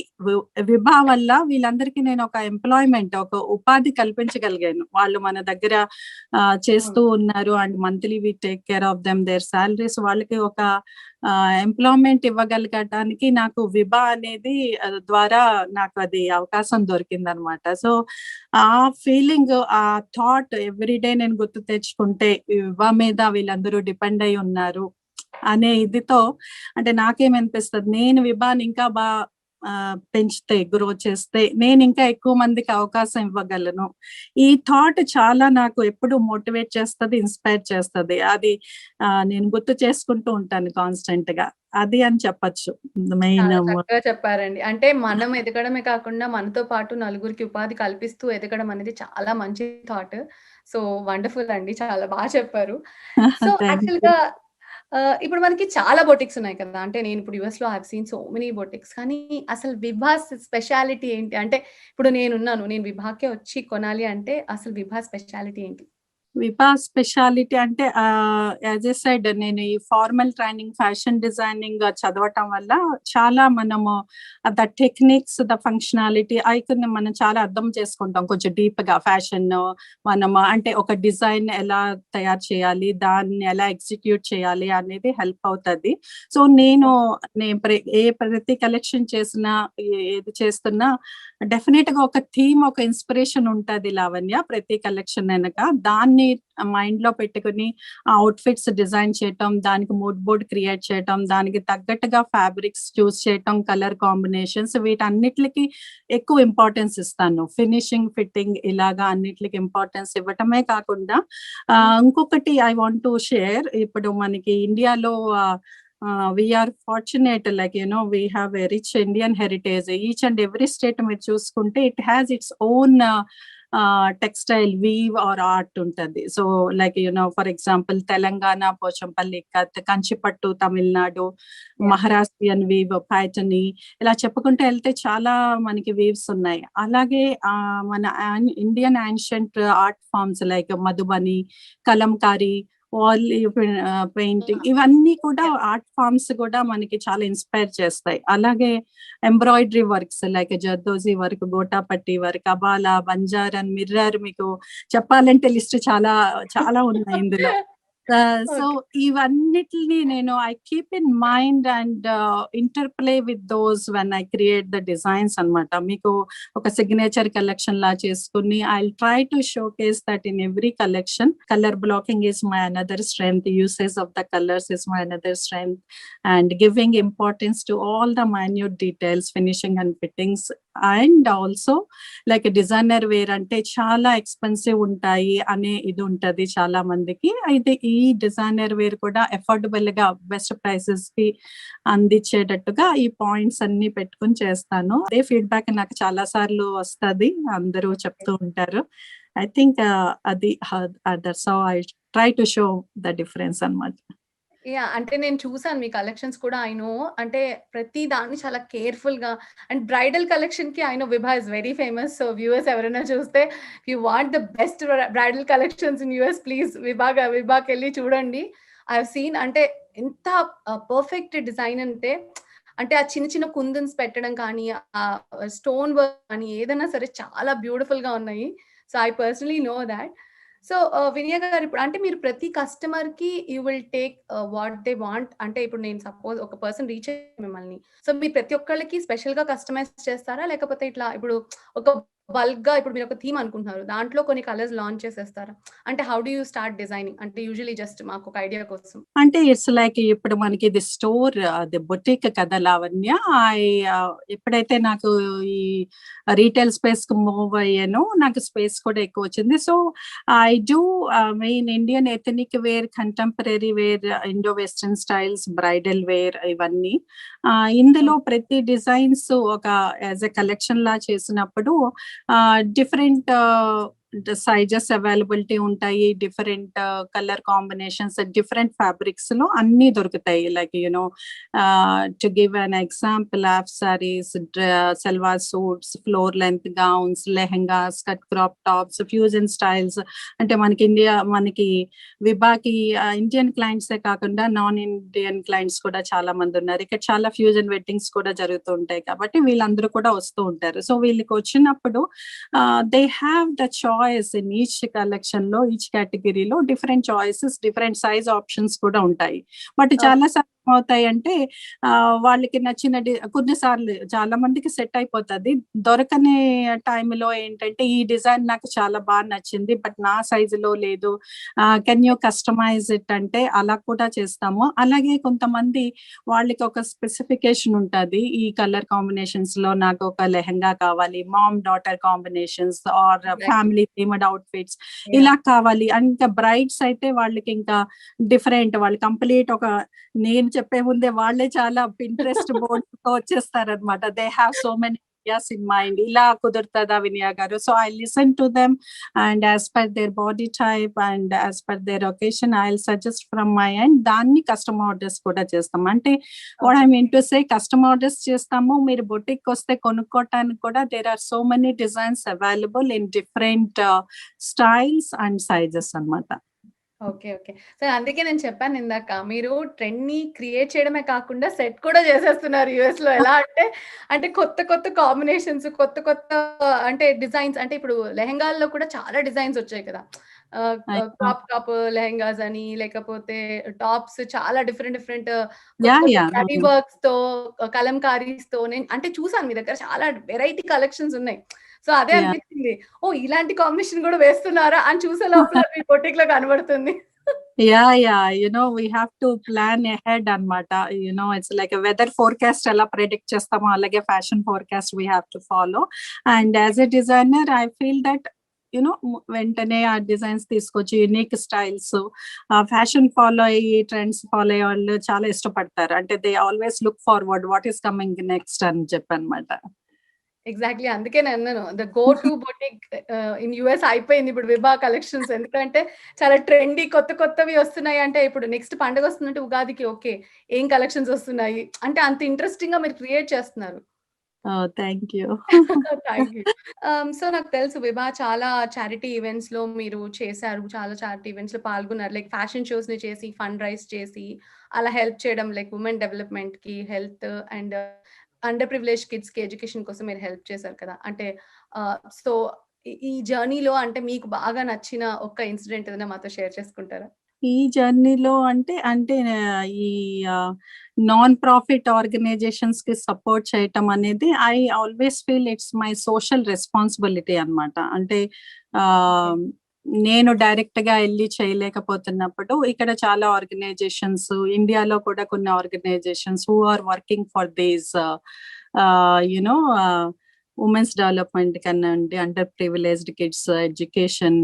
విభా వల్ల వీళ్ళందరికీ నేను ఒక ఎంప్లాయ్మెంట్, ఒక ఉపాధి కల్పించగలిగాను. వాళ్ళు మన దగ్గర చేస్తూ ఉన్నారు. And monthly we take care of them, their salaries. వాళ్ళకి ఒక ఎంప్లాయ్మెంట్ ఇవ్వగలగటానికి నాకు విభా అనేది ద్వారా నాకు అది అవకాశం దొరికింది అనమాట. సో ఆ ఫీలింగ్, ఆ థాట్ ఎవ్రీడే నేను గుర్తు తెచ్చుకుంటే, విభా మీద వీళ్ళందరూ డిపెండ్ అయి ఉన్నారు అనే ఇదితో, అంటే నాకేమనిపిస్తుంది, నేను విభాని ఇంకా పెంచితే, గ్రో చేస్తే నేను ఇంకా ఎక్కువ మందికి అవకాశం ఇవ్వగలను. ఈ థాట్ చాలా నాకు ఎప్పుడు మోటివేట్ చేస్తుంది, ఇన్స్పైర్ చేస్తుంది. అది నేను గుర్తు చేసుకుంటూ ఉంటాను కాన్స్టెంట్ గా. అది అని చెప్పచ్చు. మెయిన్ చక్కగా చెప్పారండి. అంటే మనం ఎదగడమే కాకుండా మనతో పాటు నలుగురికి ఉపాధి కల్పిస్తూ ఎదగడం అనేది చాలా మంచి థాట్. సో వండర్ఫుల్ అండి. చాలా బాగా చెప్పారు. So thank you. యాక్చువల్‌గా ఇప్పుడు మనకి చాలా బొటిక్స్ ఉన్నాయి కదా! అంటే నేను ఇప్పుడు యూఎస్‌లో I have seen so many boutiques. కానీ అసలు విభాస్ స్పెషాలిటీ ఏంటి? అంటే ఇప్పుడు నేనున్నాను. నేను విభాకే వచ్చి కొనాలి అంటే అసలు విభా స్పెషాలిటీ ఏంటి? విభా స్పెషాలిటీ అంటే యాజ్ ఎ సైడ్ నేను ఈ ఫార్మల్ ట్రైనింగ్ ఫ్యాషన్ డిజైనింగ్ చదవటం వల్ల చాలా మనము ద టెక్నిక్స్ ద ఫంక్షనాలిటీ అయితే మనం చాలా అర్థం చేసుకుంటాం కొంచెం డీప్ గా ఫ్యాషన్ మనం అంటే ఒక డిజైన్ ఎలా తయారు చేయాలి దాన్ని ఎలా ఎగ్జిక్యూట్ చేయాలి అనేది హెల్ప్ అవుతుంది. సో నేను ప్రతి కలెక్షన్ చేసినా ఏది చేస్తున్నా డెఫినెట్ గా ఒక థీమ్ ఒక ఇన్స్పిరేషన్ ఉంటది లావణ్య ప్రతి కలెక్షన్ వెనక. దాన్ని మైండ్ లో పెట్టుకుని ఆ అవుట్ఫిట్స్ డిజైన్ చేయటం, దానికి మూడ్ బోర్డ్ క్రియేట్ చేయటం, దానికి తగ్గట్టుగా ఫ్యాబ్రిక్స్ చూస్ చేయటం, కలర్ కాంబినేషన్స్ వీటన్నిటికి ఎక్కువ ఇంపార్టెన్స్ ఇస్తాను. ఫినిషింగ్, ఫిట్టింగ్ ఇలాగా అన్నిటికి ఇంపార్టెన్స్ ఇవ్వటమే కాకుండా ఇంకొకటి ఐ వాంట్ టు షేర్. ఇప్పుడు మనకి ఇండియాలో we are fortunate, like we have a rich Indian heritage. Each and every state మీరు చూసుకుంటే it has its own textile weave or art ఉంటది. So like for example Telangana Pochampalli ikat, కంచిపట్టు తమిళనాడు, మహారాష్ట్రియన్ వీవ్, పైఠని ఇలా చెప్పుకుంటూ వెళ్తే చాలా మనకి వీవ్స్ ఉన్నాయి. అలాగే మన Indian ancient art forms like Madhubani, Kalamkari, wall painting ఇవన్నీ కూడా ఆర్ట్ ఫార్మ్స్ కూడా మనకి చాలా ఇన్స్పైర్ చేస్తాయి. అలాగే embroidery works like zardozi work, gotapatti work, abla, Banjaran, mirror మీకు చెప్పాలంటే లిస్ట్ చాలా చాలా ఉన్నాయి ఇందులో. సో ఇవన్నిటిని నేను I keep in mind and interplay with those when I create the designs అన్నమాట. మీకు ఒక సిగ్నేచర్ కలెక్షన్ లా చేసుకుని I try to show case that in every collection. Colour blocking is my another strength, usage of the colors is my another strength, and giving importance to all the minute details, finishing and fittings. And also like designer wear అంటే చాలా expensive ఉంటాయి అనే ఇది ఉంటది చాలా మందికి. అయితే ఈ డిజైనర్ వేర్ కూడా అఫోర్డబుల్ గా బెస్ట్ ప్రైసెస్ కి అందించేటట్టుగా ఈ పాయింట్స్ అన్ని పెట్టుకుని చేస్తాను. అదే ఫీడ్బ్యాక్ నాకు చాలా సార్లు వస్తది, అందరూ చెప్తూ ఉంటారు. ఐ థింక్ అది that's how I try to show the difference అన్నమాట. అంటే నేను చూసాను మీ కలెక్షన్స్ కూడా. ఐ నో అంటే ప్రతి దాన్ని చాలా కేర్‌ఫుల్ గా అండ్ బ్రైడల్ కలెక్షన్‌కి I know Vibha is very famous. So viewers ఎవరైనా చూస్తే if you want the best bridal collections in US please విభాకెళ్ళి చూడండి. ఐ హావ్ సీన్ అంటే ఎంత పర్ఫెక్ట్ డిజైన్ అంటే అంటే ఆ చిన్న చిన్న కుందన్స్ పెట్టడం కానీ, స్టోన్ వర్క్ కానీ ఏదైనా సరే చాలా బ్యూటిఫుల్ గా ఉన్నాయి. So I personally know that. So Vinaya గారు ఇప్పుడు అంటే మీరు ప్రతి కస్టమర్ కి you will take what they want. అంటే ఇప్పుడు నేను సపోజ్ ఒక పర్సన్ రీచ్ అయ్యారు మిమ్మల్ని. సో మీరు ప్రతి ఒక్కళ్ళకి స్పెషల్ గా కస్టమైజ్ చేస్తారా? లేకపోతే ఇట్లా ఇప్పుడు ఒక బల్క్ గా ఇప్పుడు మీరు ఒక థీమ్ అనుకుంటున్నారు, దాంట్లో కొన్ని కలర్స్ లాంచ్ చేసేస్తారా? అంటే how do you start designing? అంటే యూజువల్లీ జస్ట్ మాకు ఒక ఐడియా కోసం. అంటే ఇట్స్ లైక్ ఇప్పుడు మనకి ఇది స్టోర్ అది బొటిక్ కదా లావణ్య. ఎప్పుడైతే నాకు ఈ రీటైల్ స్పేస్ కు మూవ్ అయ్యానో నాకు స్పేస్ కూడా ఎక్కువ వచ్చింది. So I do main Indian ethnic wear, contemporary wear, Indo western styles, bridal wear ఇవన్నీ. ఇందులో ప్రతి డిజైన్స్ ఒక యాజ్ ఎ కలెక్షన్ లా చేసినప్పుడు డిఫరెంట్ సైజెస్ అవైలబిలిటీ ఉంటాయి, different colour combinations, different fabrics లో అన్ని దొరుకుతాయి. Like to give an example, half saris, salwar suits, floor length gowns, lehengas, cut crop tops, fusion styles. అంటే మనకి విభాకి ఇండియన్ క్లయింట్సే కాకుండా నాన్ ఇండియన్ క్లయింట్స్ కూడా చాలా మంది ఉన్నారు. ఇక్కడ చాలా ఫ్యూజన్ వెడ్డింగ్స్ కూడా జరుగుతూ ఉంటాయి కాబట్టి వీళ్ళందరూ కూడా వస్తూ ఉంటారు. సో వీళ్ళకి వచ్చినప్పుడు they have the choice in each collection లో, ఈచ్ కేటగిరీలో different choices, different size options కూడా ఉంటాయి. బట్ చాలా సార్లు ఏమవుతాయి అంటే వాళ్ళకి నచ్చిన కొన్నిసార్లు చాలా మందికి సెట్ అయిపోతుంది. దొరకని టైంలో ఏంటంటే ఈ డిజైన్ నాకు చాలా బాగా నచ్చింది బట్ నా సైజులో లేదు, కెన్ యూ కస్టమైజ్ ఇట్ అంటే అలా కూడా చేస్తాము. అలాగే కొంతమంది వాళ్ళకి ఒక స్పెసిఫికేషన్ ఉంటుంది, ఈ కలర్ కాంబినేషన్స్ లో నాకు ఒక లెహెంగా కావాలి, mom daughter combinations or family themed outfits ఇలా కావాలి. ఇంకా బ్రైడ్స్ అయితే వాళ్ళకి ఇంకా డిఫరెంట్, వాళ్ళు కంప్లీట్ ఒక నేను చెప్పే ముందే వాళ్ళే చాలా పింట్రెస్ట్ బోర్డ్ వచ్చేస్తారనమాట. They have so many ideas in mind, ఇలా కుదురుతుందా Vinaya garu? So I listen to them and as per their body type and as per their occasion I suggest from my end. దాన్ని కస్టమ్ ఆర్డర్స్ కూడా చేస్తాం. అంటే what I mean to say, custom orders చేస్తాము, మీరు boutique వస్తే కొనుక్కోవటానికి కూడా there are so many designs available in different styles and sizes అన్నమాట. ఓకే. ఓకే. సో, అందుకే నేను చెప్పాను ఇందాక. మీరు ట్రెండ్‌ని క్రియేట్ చేయడమే కాకుండా సెట్ కూడా చేసేస్తున్నారు యూఎస్‌లో. ఎలా అంటే, అంటే కొత్త కొత్త కాంబినేషన్స్, కొత్త కొత్త అంటే డిజైన్స్, అంటే ఇప్పుడు లెహెంగాల్లో కూడా చాలా డిజైన్స్ వచ్చాయి కదా! క్రాప్ టాప్ లెహెంగాస్ అని, లేకపోతే టాప్స్ చాలా డిఫరెంట్ డిఫరెంట్ కొత్త కొత్త Yeah. జరీ వర్క్స్‌తో, కలంకారీస్‌తో నేను అంటే చూసాను మీ దగ్గర చాలా వెరైటీ కలెక్షన్స్ ఉన్నాయి. సో, అదే Yeah. అనిపించింది. ఓహ్! ఇలాంటి కాంబినేషన్ కూడా వేస్తున్నారా అని చూసే లోపల మీ బొటిక్‌లో కనబడుతుంది. Yeah. We have to plan ahead అన్నమాట. It's like a weather forecast ఎలా predict చేస్తామో అలాగే fashion forecast we have to follow. And as a designer, I feel that వెంటనే ఆ డిజైన్స్ తీసుకొచ్చి యూనిక్ స్టైల్స్, ఫ్యాషన్ ఫాలో అయ్యి ట్రెండ్స్ ఫాలో అయ్యే వాళ్ళు చాలా ఇష్టపడతారు. అంటే they always look forward what is coming next అని చెప్పనమాట. ఎగ్జాక్ట్‌లీ. అందుకే నేనన్నాను. The go to boutique in US అయిపోయింది ఇప్పుడు విభా కలెక్షన్స్. ఎందుకంటే చాలా ట్రెండీ కొత్త కొత్తవి వస్తున్నాయి. అంటే ఇప్పుడు నెక్స్ట్ పండగొస్తుందంటే ఉగాదికి ఓకే. ఏం కలెక్షన్స్ వస్తున్నాయి? అంటే అంత ఇంట్రెస్టింగ్‌గా మీరు క్రియేట్ చేస్తున్నారు. Thank you. Thank you. So, నాకు తెలుసు విభా చాలా చారిటీ ఈవెంట్స్‌లో మీరు చేశారు. చాలా చారిటీ ఈవెంట్స్‌లో పాల్గొన్నారు. లైక్ ఫ్యాషన్ షోస్‌ని చేసి, ఫండ్ రైజ్ చేసి, అలా హెల్ప్ చేయడం, లైక్ వుమెన్ డెవలప్‌మెంట్‌కి, హెల్త్ అండ్ అండర్ ప్రివిలేజ్డ్ కిడ్స్‌కి ఎడ్యుకేషన్ కోసం మీరు హెల్ప్ చేశారు కదా! అంటే సో, ఈ జర్నీలో అంటే మీకు బాగా నచ్చిన ఒక్క ఇన్సిడెంట్ ఏదైనా మాతో షేర్ చేసుకుంటారా? ఈ జర్నీలో అంటే ఈ నాన్ ప్రాఫిట్ ఆర్గనైజేషన్స్ కి సపోర్ట్ చేయటం అనేది I always feel it's my social responsibility అన్నమాట. అంటే నేను డైరెక్ట్ గా వెళ్ళి చేయలేకపోతున్నప్పుడు ఇక్కడ చాలా ఆర్గనైజేషన్స్, ఇండియాలో కూడా కొన్ని organisations who are working for these you know women's development కనండి, underprivileged kids education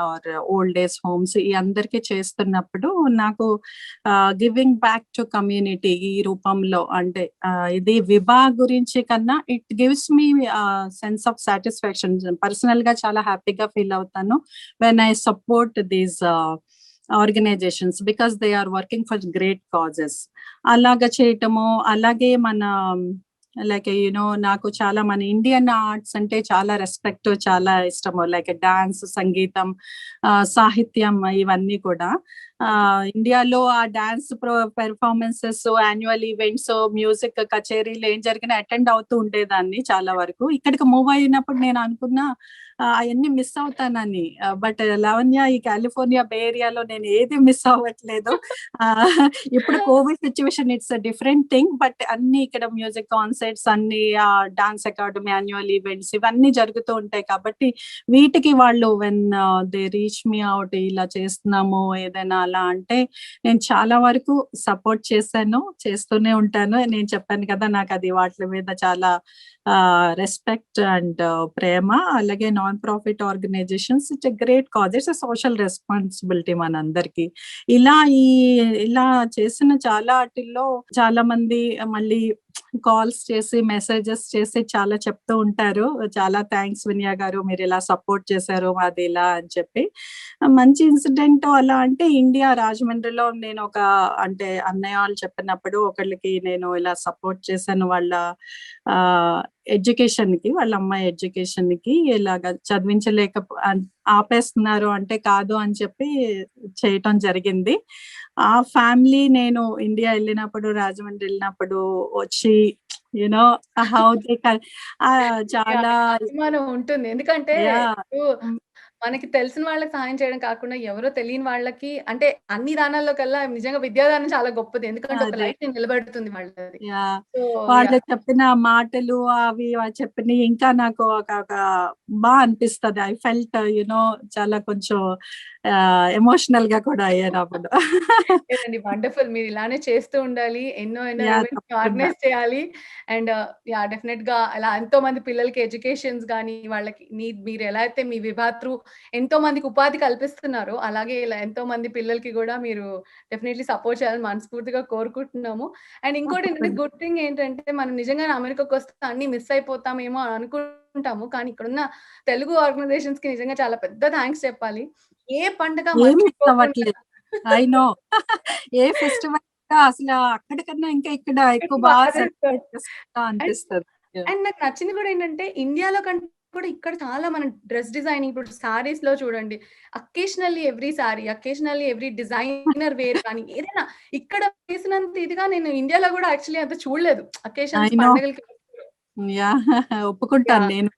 or old age homes, ఈ అందరికీ చేస్తున్నప్పుడు నాకు గివింగ్ బ్యాక్ టు కమ్యూనిటీ ఈ రూపంలో అంటే ఇది విభా గురించి కన్నా it gives me sense of satisfaction. Personal గా చాలా హ్యాపీగా ఫీల్ అవుతాను when I support these organisations because they are working for great causes. అలాగా చేయటము, అలాగే మన లైక్ నాకు చాలా మన ఇండియన్ ఆర్ట్స్ అంటే చాలా రెస్పెక్ట్, చాలా ఇష్టము. లైక్ డాన్స్, సంగీతం, సాహిత్యం, ఇవన్నీ కూడా ఇండియాలో ఆ dance performances, annual events, music కచేరీలు ఏం జరిగినా అటెండ్ అవుతూ ఉండేదాన్ని చాలా వరకు. ఇక్కడికి మూవ్ అయినప్పుడు నేను అనుకున్నా అవన్నీ మిస్ అవుతానని. బట్ లావణ్య, ఈ కాలిఫోర్నియా బే ఏరియాలో నేను ఏది మిస్ అవ్వట్లేదు. ఇప్పుడు Covid situation it's different thing, but అన్ని ఇక్కడ మ్యూజిక్ కాన్సర్ట్స్, అన్ని డాన్స్ అకాడమీ, యాన్యువల్ ఈవెంట్స్ ఇవన్నీ జరుగుతూ ఉంటాయి. కాబట్టి వీటికి వాళ్ళు when they reach me out, ఇలా చేస్తున్నాము ఏదైనా అలా అంటే నేను చాలా వరకు సపోర్ట్ చేశాను, చేస్తూనే ఉంటాను. నేను చెప్పాను కదా, నాకు అది వాటి మీద చాలా రెస్పెక్ట్ అండ్ ప్రేమ. అలాగే non profit organisations it's a great cause, it's a social responsibility మనందరికి. ఇలా చేసిన చాలా వాటిల్లో చాలా మంది మళ్ళీ కాల్స్ చేసి, మెసేజెస్ చేసి చాలా చెప్తూ ఉంటారు, చాలా థ్యాంక్స్ వినయ గారు, మీరు ఇలా సపోర్ట్ చేశారు మాది ఇలా అని చెప్పి. మంచి ఇన్సిడెంట్ అలా అంటే ఇండియా రాజమండ్రిలో నేను ఒక అంటే అన్నయ్య వాళ్ళు చెప్పినప్పుడు ఒకళ్ళకి నేను ఇలా సపోర్ట్ చేశాను. వాళ్ళ ఎడ్యుకేషన్ కి, వాళ్ళ అమ్మాయి ఎడ్యుకేషన్ కి ఇలాగా చదివించలేక ఆపేస్తున్నారు అంటే కాదు అని చెప్పి చేయటం జరిగింది. ఆ ఫ్యామిలీ నేను ఇండియా వెళ్ళినప్పుడు, రాజమండ్రి వెళ్ళినప్పుడు వచ్చి హౌ దే చాలా అభిమానం ఉంటుంది. ఎందుకంటే Yeah. ఇప్పుడు మనకి తెలిసిన వాళ్ళకి సహాయం చేయడం కాకుండా ఎవరో తెలియని వాళ్ళకి అంటే అన్ని దానాల్లో కల్లా నిజంగా విద్యాదానం చాలా గొప్పది. ఎందుకంటే ఒక అదే. లైఫ్‌ని నిలబెడుతుంది వాళ్ళది. యాహ్! సో, వాళ్ళు యాహ్! చెప్పిన మాటలు అవి చెప్పినయి ఇంకా నాకు ఒక అనిపిస్తది. ఐ ఫెల్ట్ చాలా కొంచెం ఎమోషనల్‌గా కూడా అయ్యాను అప్పుడు. లేదండి. వండర్‌ఫుల్. మీరు ఇలానే చేస్తూ ఉండాలి. ఎన్నో యాహ్! ఈవెంట్స్ తప్పకుండా. ఆర్గనైజ్ చేయాలి. And yeah! డెఫినెట్‌గా అలా ఎంతోమంది పిల్లలకి ఎడ్యుకేషన్స్ గాని, వాళ్ళకి మీరు ఎలా అయితే మీ విభా త్రూ ఎంతో మందికి ఉపాధి కల్పిస్తున్నారు. అలాగే ఇలా ఎంతో మంది పిల్లలకి గూడా మీరు డెఫినైట్లీ సపోర్ట్ చేయాలని మనస్ఫూర్తిగా కోరుకుంటున్నాము. అండ్ ఇంకోటేంటంటే గుడ్ థింగ్ ఏంటంటే మనం నిజంగానే అమెరికాకొస్తే అన్నీ మిస్ అయిపోతామేమో అని అనుకుంటాము. కానీ ఇక్కడున్న తెలుగు ఆర్గనైజేషన్స్‌కి నిజంగా చాలా పెద్ద థాంక్స్ చెప్పాలి. ఏ పండగ ఏమి మర్చిపోకుండా అవ్వట్లేదు. I know. ఏ ఫెస్టివల్ అసలు అక్కడికన్నా ఇంకా ఇక్కడ ఎక్కువ బాగా బాగా చేస్తారు. సెలబ్రేట్ చేసుకుంటా అండ్ అనిపిస్తది. అండ్ నాకు నచ్చింది కూడా ఏంటంటే ఇండియాలో కంటే కూడా ఇక్కడ చాలా మన డ్రెస్ డిజైనింగ్ ఇప్పుడు సారీస్‌లో చూడండి. Occasionally every sari, occasionally every designer wear కానీ ఏదైనా ఇక్కడ వేసినంత ఇదిగా నేను ఇండియాలో కూడా యాక్చువల్లీ అంత చూడలేదు. I occasions no. పండగలకి. యాహ్! ఒప్పుకుంటాను యాహ్! నేను.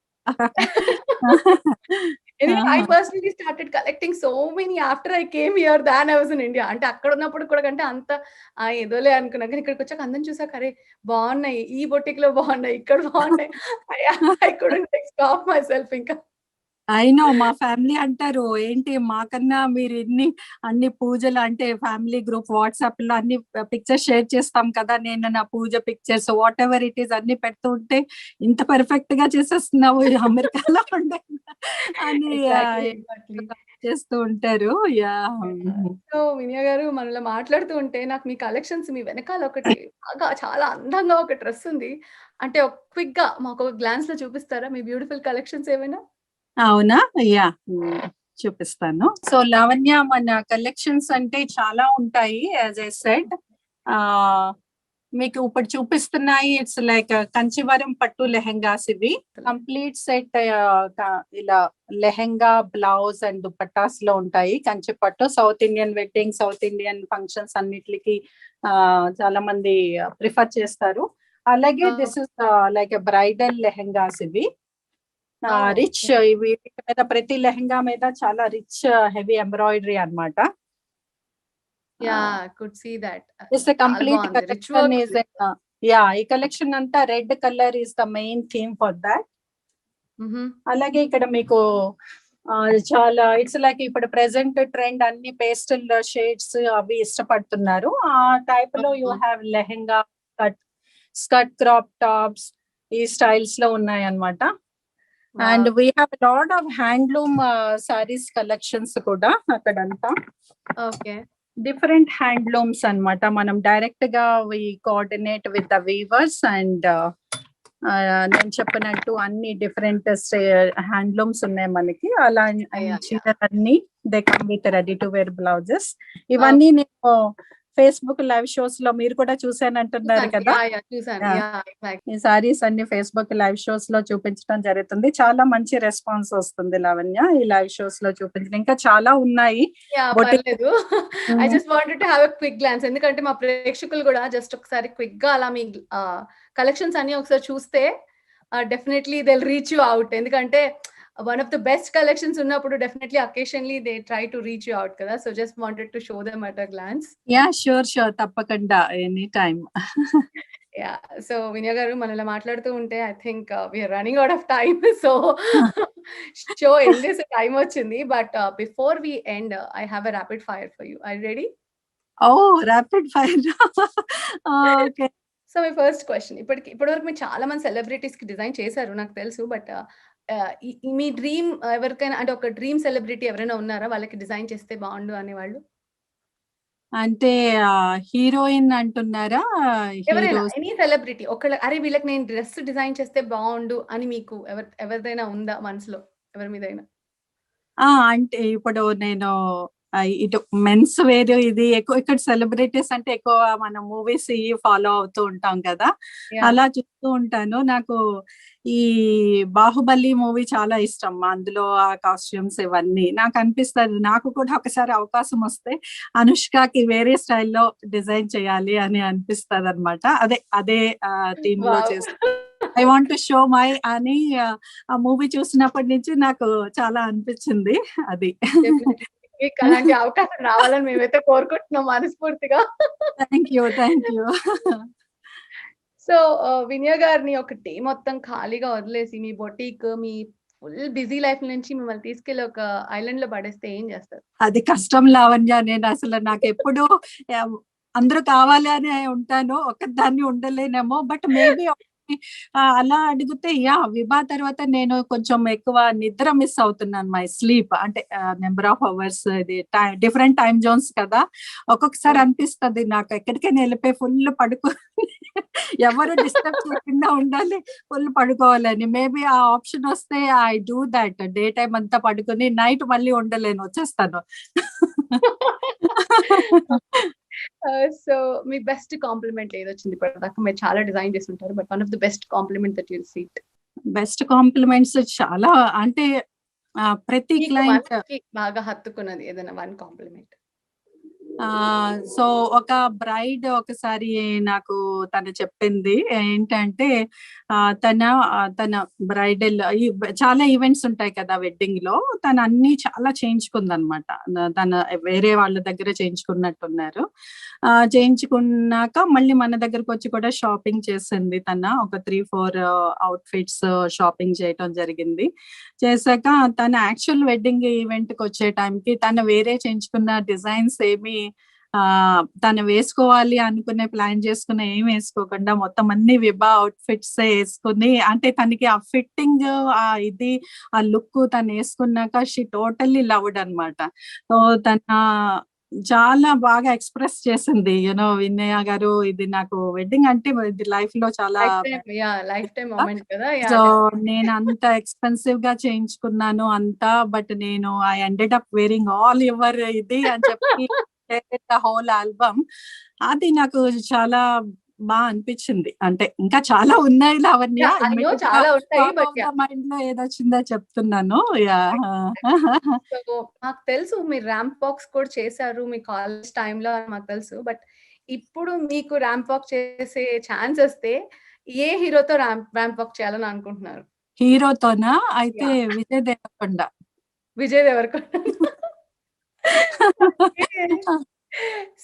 ఎందుకంటే ఐ ఆహా! Personally started collecting so many after I came here than I was in India. అంటే అక్కడ ఉన్నప్పుడు కూడా కంటే అంత ఏదోలే అనుకున్నా. కానీ ఇక్కడికొచ్చాక అందరిని చూసాక అరే! బావున్నాయి. ఈ బొటిక్‌లో బావున్నాయి. ఇక్కడ బావున్నాయి. I I couldn't stop myself ఇంకా. I know. మా ఫ్యామిలీ అంటారు, "ఏంటి మాకన్నా మీరు అన్ని పూజలు అంటే ఫ్యామిలీ గ్రూప్ వాట్సాప్‌లో అన్ని పిక్చర్స్ షేర్ చేస్తాం కదా! నేను నా పూజ పిక్చర్స్ వాటెవర్ ఇట్ ఈస్ అన్ని పెడుతూ ఉంటే, ఇంత పర్ఫెక్ట్‌గా చేసేస్తున్నావు అమెరికాలో ఉండే" అని ఎగ్జాక్ట్‌లీ. చేస్తూ ఉంటారు. యాహ్! సో వినయ గారు మనలో మాట్లాడుతూ ఉంటే నాకు మీ కలెక్షన్స్ మీ వెనకాల ఒకటి బాగా చాలా అందంగా ఒక డ్రెస్ ఉంది. అంటే క్విక్‌గా మాకు ఒక గ్లాన్స్‌లో చూపిస్తారా మీ బ్యూటిఫుల్ కలెక్షన్స్ ఏమైనా? అవునా? యాహ్! చూపిస్తాను. సో, లావణ్య మన కలెక్షన్స్ అంటే చాలా ఉంటాయి. యాజ్ ఐ సెడ్ మీకు ఇప్పుడు చూపిస్తున్నాయి. ఇట్స్ లైక్ కంచివరం పట్టు లెహెంగాస్ ఇవి. కంప్లీట్ సెట్ ఇలా లెహెంగా, బ్లౌజ్ అండ్ దుపట్టాస్ లో ఉంటాయి. కంచి పట్టు south Indian wedding, south Indian functions అన్నిట్లికి చాలా మంది ప్రిఫర్ చేస్తారు. అలాగే this is like bridal lehengas ఇవి. రిచ్ వీటి మీద ప్రతి లెహెంగా మీద చాలా రిచ్ హెవీ ఎంబ్రాయిడరీ అన్నమాట. Yeah! Could see that. It's a చాలా కంప్లీట్ బావుంది. రిచ్ కలెక్షన్ వర్క్ ఈస్ ఈ కలెక్షన్ అంతా red colour is the main theme for that. హుహు. అలాగే ఇక్కడ మీకు చాలా ఇట్స్ లైక్ ఇప్పుడు ప్రెజెంట్ ట్రెండ్ అన్ని పేస్టల్ షేడ్స్ అవి ఇష్టపడుతున్నారు. ఆ టైప్ లో you have lehenga, skirt crop tops ఈ స్టైల్స్ లో ఉన్నాయి అన్నమాట. And we have lot of handloom saris collections కూడా అక్కడంతా. ఓకే. డిఫరెంట్ హ్యాండ్లూమ్స్ అన్నమాట. మనం డైరెక్ట్ గా we coordinate with the weavers and నేను చెప్పినట్టు అన్ని డిఫరెంట్ హ్యాండ్లూమ్స్ ఉన్నాయి మనకి. అలా చీరలన్నీ they come with ready to wear blouses. ఇవన్నీ నేను ఫేస్బుక్ లైవ్ షోస్ లో మీరు కూడా చూసానంటున్నారు కదా. చూసాను. యాహ్! ఎగ్జాక్ట్‌లీ. ఈ సారీస్ అన్ని ఫేస్బుక్ లైవ్ షోస్ లో చూపించడం జరుగుతుంది. చాలా మంచి రెస్పాన్స్ వస్తుంది లావణ్య ఈ లైవ్ షోస్ లో చూపించడం. ఇంకా చాలా ఉన్నాయి. యాహ్! పర్లేదు. I just wanted to have a quick glance. ఎందుకంటే మా ప్రేక్షకులు కూడా జస్ట్ ఒకసారి క్విక్‌గా అలా మీ కలెక్షన్స్ అన్ని ఒకసారి చూస్తే definitely they will reach you out. ఎందుకంటే one of the best collections ఉన్నప్పుడు definitely occasionally they try to reach you out కదా! So just wanted to show them at a glance. Yeah! Sure తప్పకుండా any time. Yeah! So Vinaya గారు మనం ఇలా మాట్లాడుతూ ఉంటే I think we are running out of time. So show end చేసే time వచ్చింది. But before we end I have a rapid fire for you. Are you ready? Oh! Rapid fire. Okay. So my first question ఇప్పటివరకు మీరు చాలా మంది సెలబ్రిటీస్‌కి design చేశారు నాకు తెలుసు. But me dream ఎవరికైనా అంటే ఒక డ్రీమ్ సెలబ్రిటీ ఎవరైనా ఉన్నారా? వాళ్ళకి డిజైన్ చేస్తే బావుండు అనేవాళ్ళు? అంటే హీరోయిన్ అంటున్నారా? ఎవరైనా హీరోస్ ఎనీ సెలబ్రిటీ అరే వీళ్ళకి నేను డ్రెస్ డిజైన్ చేస్తే బావుండు అని మీకు ఎవరిదైనా ఉందా మనసులో? ఎవరి మీదైనా? అంటే ఇప్పుడు నేను ఇటు మెన్స్ వేర్ ఇది ఎక్కువ ఇక్కడ సెలబ్రిటీస్ అంటే ఎక్కువ మనం మూవీస్ ఇవి ఫాలో అవుతూ ఉంటాం కదా. యాహ్! అలా చూస్తూ ఉంటాను. నాకు ఈ 'బాహుబలి' మూవీ చాలా ఇష్టం. అందులో ఆ కాస్ట్యూమ్స్ ఇవన్నీ నాకు అనిపిస్తది. నాకు కూడా ఒకసారి అవకాశం వస్తే అనుష్కకి వేరే స్టైల్‌లో డిజైన్ చేయాలి అని అనిపిస్తదన్నమాట. అదే థీమ్ లో వావ్! చేస్తా. I want to show my అని ఆ మూవీ చూసినప్పటి నుంచి నాకు చాలా అనిపించింది అది. డెఫినెట్లీ. మీకు అలాంటి అవకాశం రావాలని మేమైతే కోరుకుంటున్నాం మనస్ఫూర్తిగా. Thank you. సో వినయ గారిని ఒక డే మొత్తం ఖాళీగా వదిలేసి మీ బొటీక్, మీ ఫుల్ బిజీ లైఫ్ నుంచి మిమ్మల్ని తీసుకెళ్ళి ఒక ఐలాండ్‌లో పడేస్తే ఏం చేస్తారు? అది కష్టం లావణ్య. నేను అసలు నాకెప్పుడు అందరూ కావాలి అని ఉంటాను. ఒక్కదాన్ని ఉండలేనేమో. బట్ మేబీ అలా అడిగితే విభా తర్వాత నేను కొంచెం ఎక్కువ నిద్ర మిస్ అవుతున్నాను. మై స్లీప్ అంటే నెంబర్ ఆఫ్ అవర్స్ ఇది డిఫరెంట్ టైమ్ జోన్స్ కదా! ఒక్కొక్కసారి అనిపిస్తది నాకు ఎక్కడికైనా వెళ్ళిపోయి ఫుల్ ఎవరు డిస్టర్బ్ చేయకుండా ఉండాలి. ఫుల్ పడుకోవాలని. మేబీ ఆ ఆప్షన్ వస్తే I do that. Day time అంతా పడుకొని నైట్ మళ్ళీ ఉండలేను. వచ్చేస్తాను. సో మీ బెస్ట్ కాంప్లిమెంట్ ఏదొచ్చింది ఇప్పటిదాకా? మీరు చాలా డిజైన్ చేసి ఉంటారు. But one of the best compliment that you received. Best compliments చాలా అంటే ప్రతి మీకు క్లయింట్ మనసుకి బాగా హత్తుకున్నది ఏదైనా వన్ కాంప్లిమెంట్? సో ఒక బ్రైడ్ ఒకసారి నాకు తను చెప్పింది ఏంటంటే తన బ్రైడల్ చాలా ఈవెంట్స్ ఉంటాయి కదా వెడ్డింగ్ లో, తను అన్ని చాలా చేయించుకుందనమాట. తన వేరే వాళ్ళ దగ్గర చేయించుకున్నట్టున్నారు. చేయించుకున్నాక మళ్ళీ మన దగ్గరకు వచ్చి కూడా షాపింగ్ చేసింది. ఒక 3-4 అవుట్ఫిట్స్ షాపింగ్ చేయటం జరిగింది. చేశాక తన యాక్చువల్ వెడ్డింగ్ ఈవెంట్ కి వచ్చే టైంకి తను వేరే చేయించుకున్న డిజైన్స్ ఏమి తను వేసుకోవాలి అనుకునే ప్లాన్ చేసుకున్న ఏం వేసుకోకుండా మొత్తం అన్ని విభా అవుట్ఫిట్స్ వేసుకుని, అంటే తనకి ఆ ఫిట్టింగ్ ఇది ఆ లుక్ తను వేసుకున్నాక షీ టోటల్లీ లవ్డ్ అనమాట. సో తన చాలా బాగా ఎక్స్ప్రెస్ చేసింది. వినయ గారు, ఇది నాకు వెడ్డింగ్ అంటే ఇది లైఫ్ లో చాలా లైఫ్ టైం మొమెంట్ కదా! సో నేను అంత ఎక్స్పెన్సివ్ గా చేయించుకున్నాను అంతా, బట్ నేను I ended up wearing all your ఇది అని చెప్పి హోల్ ఆల్బమ్. అది నాకు చాలా బాగా అనిపించింది. అంటే ఇంకా చాలా ఉన్నాయి లావణ్య. అయ్యో చాలా ఉంటాయి. బట్ మైండ్ లో ఏదొచ్చిందో చెప్తున్నాను. సో నాకు తెలుసు మీరు ర్యాంప్ వాక్స్ కూడా చేశారు మీ కాలేజ్ టైంలో అని మాకు తెలుసు. బట్ ఇప్పుడు మీకు ర్యాంప్ వాక్ చేసే ఛాన్స్ వస్తే ఏ హీరోతో ర్యాంప్ వాక్ చేయాలని అనుకుంటున్నారు? హీరోతోనా? అయితే విజయ్ దేవరకొండ. విజయ్ దేవరకొండ.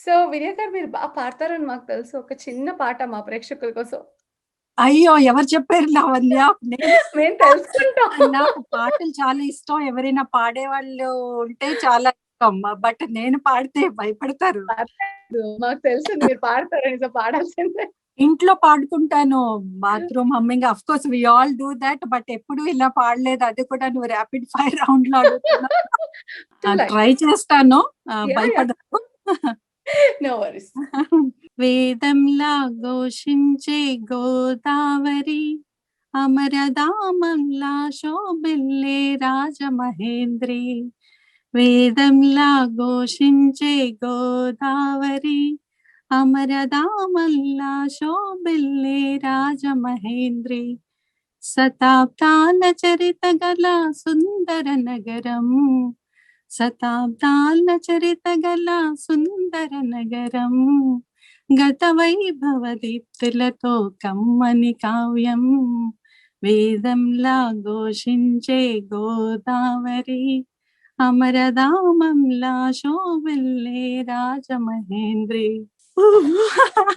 సో వినయ గారు మీరు బాగా పాడతారని మాకు తెలుసు. ఒక చిన్న పాట మా ప్రేక్షకుల కోసం. అయ్యో! ఎవరు చెప్పారు లావణ్య? మేము తెలుసుకుంటాం. నాకు పాటలు చాలా ఇష్టం. ఎవరైనా పాడేవాళ్ళు ఉంటే చాలా ఇష్టం. బట్ నేను పాడితే భయపడతారు. మాకు తెలుసు మీరు పాడతారని. సో పాడాల్సిందే. ఇంట్లో పాడుకుంటాను. Bathroom humming of course we all do that. But ఎప్పుడు ఇలా పాడలేదు. అది కూడా నువ్వు ర్యాపిడ్ ఫైర్ రౌండ్ లో అడుగుతున్నావు. ట్రై చేస్తాను. భయపడకు. No worries. వేదంలా ఘోషించే గోదావరి, అమరధామంలా శోభిల్లే రాజమహేంద్రి. వేదంలా ఘోషించే గోదావరి, అమరధామంలా శోభిల్లే రాజమహేంద్రి. శతాబ్దాల చరిత గల సుందర నగరం, శతాబ్దాల చరిత గల సుందర నగరం, గత వైభవ దీప్తులతో కమ్మని కావ్యం. వేదంలా ఘోషించే గోదావరి, అమరధామంలా శోభిల్లే రాజమహేంద్రి.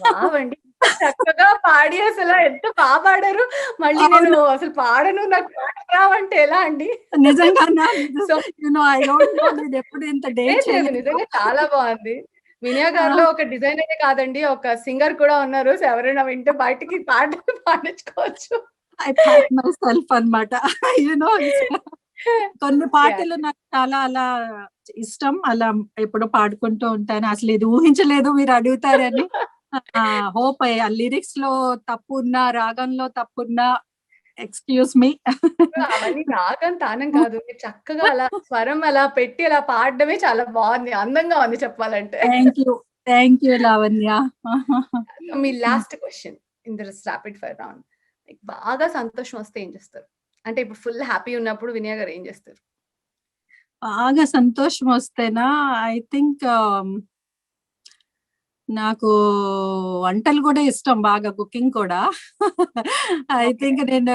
వావండి. చక్కగా పాడి అసలు ఎంత బాగా పాడారు. మళ్ళీ నేను అసలు పాడను, నాకు పాటలు రావంటే ఎలా అండి? నిజంగానా? ఐ డోంట్ నో, నేను ఎప్పుడు ఇంత డేట్ చేయలేదు. నిజంగా చాలా బాగుంది. వినయ గారిలో ఒక డిజైనరే కాదండి, ఒక సింగర్ కూడా ఉన్నారు. సో ఎవరైనా వింటే బయటికి పాటలు పాడించుకోవచ్చు. ఐ ప్యాక్ మై సెల్ఫ్ అన్నమాట. కొన్ని పాటలు నాకు చాలా అలా ఇష్టం. అలా ఎప్పుడో పాడుకుంటూ ఉంటాను. అసలు ఇది ఊహించలేదు మీరు అడుగుతారని. హోప్ ఆ లిరిక్స్ లో తప్పున్నా, రాగంలో తప్పున్నా ఎక్స్క్యూజ్ మీ. అవన్నీ రాగం తానం కాదు. మీరు చక్కగా అలా స్వరం అలా పెట్టి అలా పాడడమే చాలా బాగుంది, అందంగా ఉంది చెప్పాలంటే. Thank you Lavanya. Me last question in this rapid fire round. బాగా సంతోషం వస్తే ఏం చేస్తారు? అంటే ఇప్పుడు ఫుల్ హ్యాపీ ఉన్నప్పుడు వినయ గారు ఏం చేస్తారు? బాగా సంతోషం వస్తేనా, ఐ థింక్ నాకు వంటలు కూడా ఇష్టం, బాగా కుకింగ్ కూడా. ఐ థింక్ నేను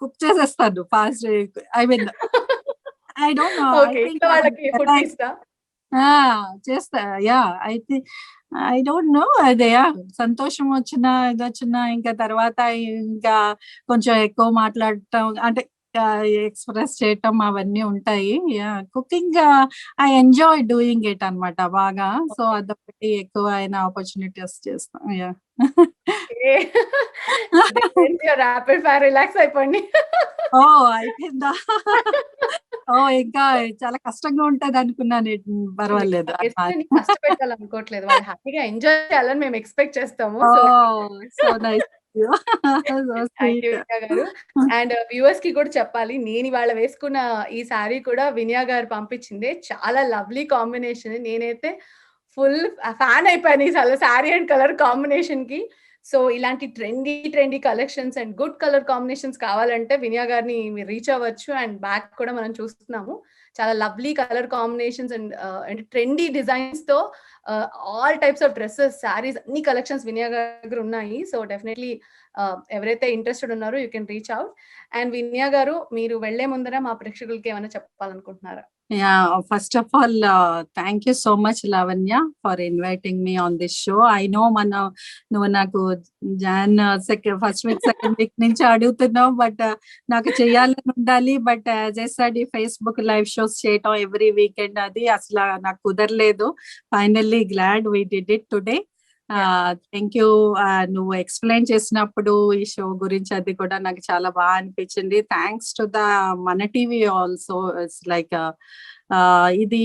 కుక్ చేసేస్తాను fast. I mean I don't know, చేస్తా. అయితే ఐ డోంట్ నో, అదే సంతోషం వచ్చినా ఇది వచ్చినా ఇంకా తర్వాత ఇంకా కొంచెం ఎక్కువ మాట్లాడటం, అంటే ఎక్స్ప్రెస్ చేయటం అవన్నీ ఉంటాయి. Cooking I enjoy doing it అన్నమాట బాగా. సో అదొకటి ఎక్కువ అయిన ఆపర్చునిటీస్ చేస్తాం. ర్యాపిడ్ ఫైర్ రిలాక్స్ అయిపోండి. ఓ అయిపోయిందా? ఓ ఇంకా చాలా కష్టంగా ఉంటది అనుకున్నాను. పర్వాలేదు. గెస్ట్‌ని కష్టపెట్టాలనుకోవట్లేదు. వాళ్ళు హ్యాపీగా ఎంజాయ్ చేయాలని మేము ఎక్స్‌పెక్ట్ చేస్తాము. So so nice. So thank you sweet. Vinaya గారు. అండ్ వ్యూవర్స్‌కి కూడా చెప్పాలి. నేను ఇవాళ వేసుకున్న ఈ శారీ కూడా వినయా గారు పంపించిందే. చాలా లవ్లీ కాంబినేషన్. నేనైతే ఫుల్ ఫ్యాన్ అయిపోయాను ఈ శారీ అండ్ కలర్ కాంబినేషన్‌కి. సో ఇలాంటి trendy collections and good colour combinations కావాలంటే వినయా గారిని మీరు రీచ్ అవ్వచ్చు. అండ్ బ్యాక్ కూడా మనం చూస్తున్నాము. చాలా లవ్లీ కలర్ కాంబినేషన్స్ అండ్ అంటే ట్రెండీ డిజైన్స్‌తో all types of dresses, saris అన్ని కలెక్షన్స్ వినయా గారి దగ్గర ఉన్నాయి. సో డెఫినెట్‌లీ ఎవరైతే ఇంట్రెస్టెడ్ ఉన్నారో you can reach out. And Vinaya గారు మీరు వెళ్ళే ముందర మా ప్రేక్షకులకి ఏమైనా చెప్పాలనుకుంటున్నారా? Yeah, first of all, thank you so much, Lavanya, for inviting me on this show. I know నువ్వు నాకు ఫస్ట్ వీక్ సెకండ్ వీక్ నుంచి అడుగుతున్నావు, బట్ నాకు చేయాలని ఉండాలి. బట్ యాజ్ ఐ సెడ్, ఈ ఫేస్బుక్ లైవ్ షోస్ చేయటం ఎవ్రీ వీకెండ్ అది అసలు నాకు కుదరలేదు. Finally glad we did it today. Thank you. నువ్వు ఎక్స్ప్లెయిన్ చేసినప్పుడు ఈ షో గురించి అది కూడా నాకు చాలా బాగా అనిపించింది. థ్యాంక్స్ టు ద మన టీవీ ఆల్సో. ఇట్స్ లైక్ ఇది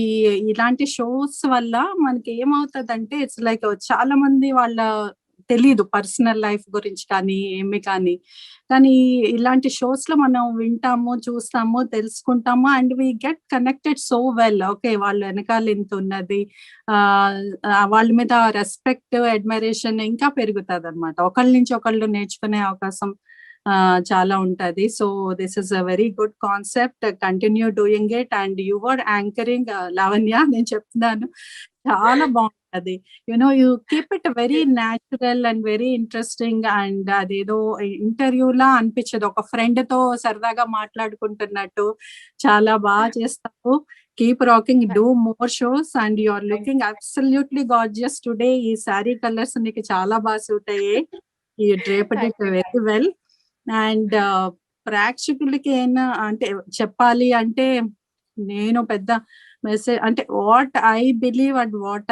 ఇలాంటి షోస్ వల్ల మనకి ఏమవుతుందంటే, ఇట్స్ లైక్ చాలా మంది వాళ్ళ తెలీదు పర్సనల్ లైఫ్ గురించి కానీ ఏమి కానీ ఇలాంటి షోస్ లో మనం వింటాము, చూస్తాము, తెలుసుకుంటాము. And we get connected so well. Okay, వాళ్ళ వెనకాల ఇంత ఉన్నది, వాళ్ళ మీద రెస్పెక్ట్, అడ్మైరేషన్ ఇంకా పెరుగుతుంది అనమాట. ఒకళ్ళ నుంచి ఒకళ్ళు నేర్చుకునే అవకాశం చాలా ఉంటది. So this is a very good concept. Continue doing it. And your anchoring Lavanya, నేను చెప్తున్నాను చాలా బాగుంటది. You keep it very natural and very interesting. And అదేదో ఇంటర్వ్యూలా అనిపించదు, ఒక ఫ్రెండ్ తో సరదాగా మాట్లాడుకుంటున్నట్టు చాలా బాగా చేస్తావు. Keep rocking, do more shows. And you are looking absolutely gorgeous today. ఈ శారీ కలర్స్ నీకు చాలా బాగా సూట్ అయ్యాయి. You draped it very well. And ప్రేక్షకులకి ఏమైనా అంటే చెప్పాలి అంటే, నేను పెద్ద మెసేజ్ అంటే what I believe and what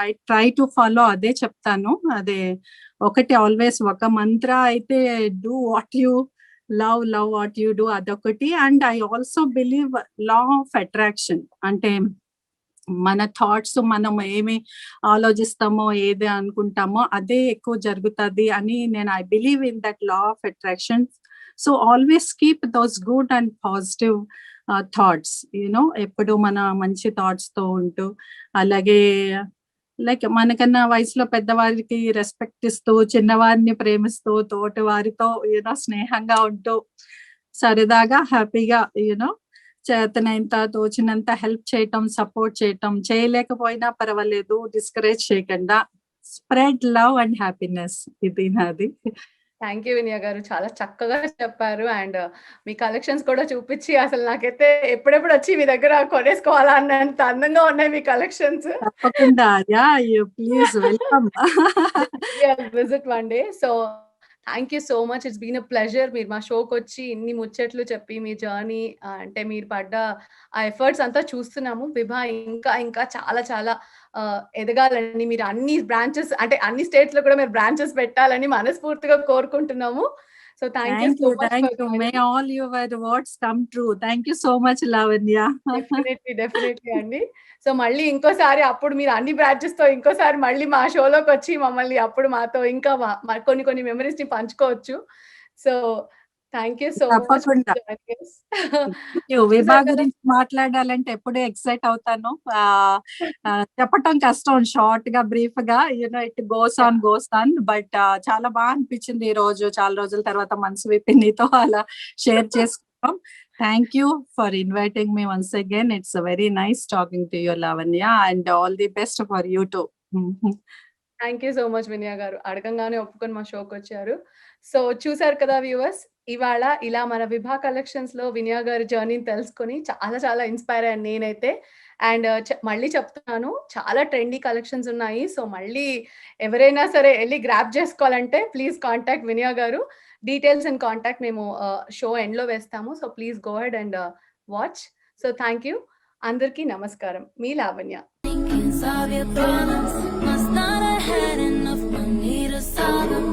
I try to follow అదే చెప్తాను. అదే ఒకటి, ఆల్వేస్ ఒక మంత్ర అయితే, do what you love what you do, అదొకటి. And I also believe law of attraction. అంటే మన థాట్స్, మనం ఏమి ఆలోచిస్తామో, ఏది అనుకుంటామో అదే ఎక్కువ జరుగుతుంది అని నేను I believe in that law of attraction. So always keep those good and positive thoughts. ఎప్పుడు మన మంచి థాట్స్ తో ఉంటూ, అలాగే లైక్ మనకన్నా వయసులో పెద్దవారికి రెస్పెక్ట్ ఇస్తూ, చిన్నవారిని ప్రేమిస్తూ, తోటి వారితో స్నేహంగా ఉంటూ, సరదాగా హ్యాపీగా చేతనంత తోచినంత హెల్ప్ చేయటం, సపోర్ట్ చేయటం. చేయలేకపోయినా పర్వాలేదు, డిస్కరేజ్ చేయకుండా స్ప్రెడ్ లవ్ అండ్ హ్యాపీనెస్. ఇది నాది. థ్యాంక్ యూ వినయా గారు. చాలా చక్కగా చెప్పారు. అండ్ మీ కలెక్షన్స్ కూడా చూపించి అసలు నాకైతే ఎప్పుడెప్పుడు వచ్చి మీ దగ్గర కొనేసుకోవాలా అన్నంత అందంగా ఉన్నాయి మీ కలెక్షన్స్. తప్పకుండా. Ya, you please welcome. Visit one day. So thank you so much. It's been a pleasure. మీరు మా షోకి వచ్చి ఇన్ని ముచ్చట్లు చెప్పి, మీ జర్నీ అంటే మీరు పడ్డ ఆ ఎఫర్ట్స్ అంతా చూస్తున్నాము. విభా ఇంకా చాలా చాలా ఎదగాలని, మీరు అన్ని బ్రాంచెస్ అంటే అన్ని స్టేట్స్ లో కూడా మీరు బ్రాంచెస్ పెట్టాలని మనస్ఫూర్తిగా కోరుకుంటున్నాము. So thank you so much. May all your words come true. Thank you so much Lavanya. Definitely అండి. సో మళ్ళీ ఇంకోసారి అప్పుడు మీరు అన్ని బ్రాంచెస్ తో ఇంకోసారి మళ్ళీ మా షోలోకి వచ్చి మమ్మల్ని అప్పుడు మాతో ఇంకా కొన్ని మెమరీస్ ని పంచుకోవచ్చు. So thank you so much. Vibha గురించి మాట్లాడాలంటే ఎప్పుడూ ఎక్సైట్ అవుతాను. చెప్పటం కష్టం, షార్ట్ గా బ్రీఫ్ గా. It goes on. బట్ చాలా బాగా అనిపించింది ఈ రోజు. చాలా రోజుల తర్వాత మనసు విప్పి నీతో అలా షేర్ చేసుకుంటాం. Thank you for inviting me once again. It's a very nice talking to you, Lavanya, and all the best for you too. Thank you so much Vinaya గారు. అడగంగానే ఒప్పుకొని మా షోకి వచ్చారు. సో చూసారు కదా వ్యూవర్స్, ఇవాళ ఇలా మన విభా కలెక్షన్స్ లో వినయా గారి జర్నీని తెలుసుకొని చాలా చాలా ఇన్స్పైర్ అయ్యాను నేనైతే. అండ్ మళ్ళీ చెప్తున్నాను, చాలా ట్రెండీ కలెక్షన్స్ ఉన్నాయి. సో మళ్ళీ ఎవరైనా సరే వెళ్ళి గ్రాప్ చేసుకోవాలంటే ప్లీజ్ కాంటాక్ట్ వినయా గారు. డీటెయిల్స్ అండ్ కాంటాక్ట్ మేము షో ఎండ్ లో వేస్తాము. So please go head and watch. So thank you. అందరికీ నమస్కారం. మీ Lavanya. Solve your problems. Must not have had enough money. సాగం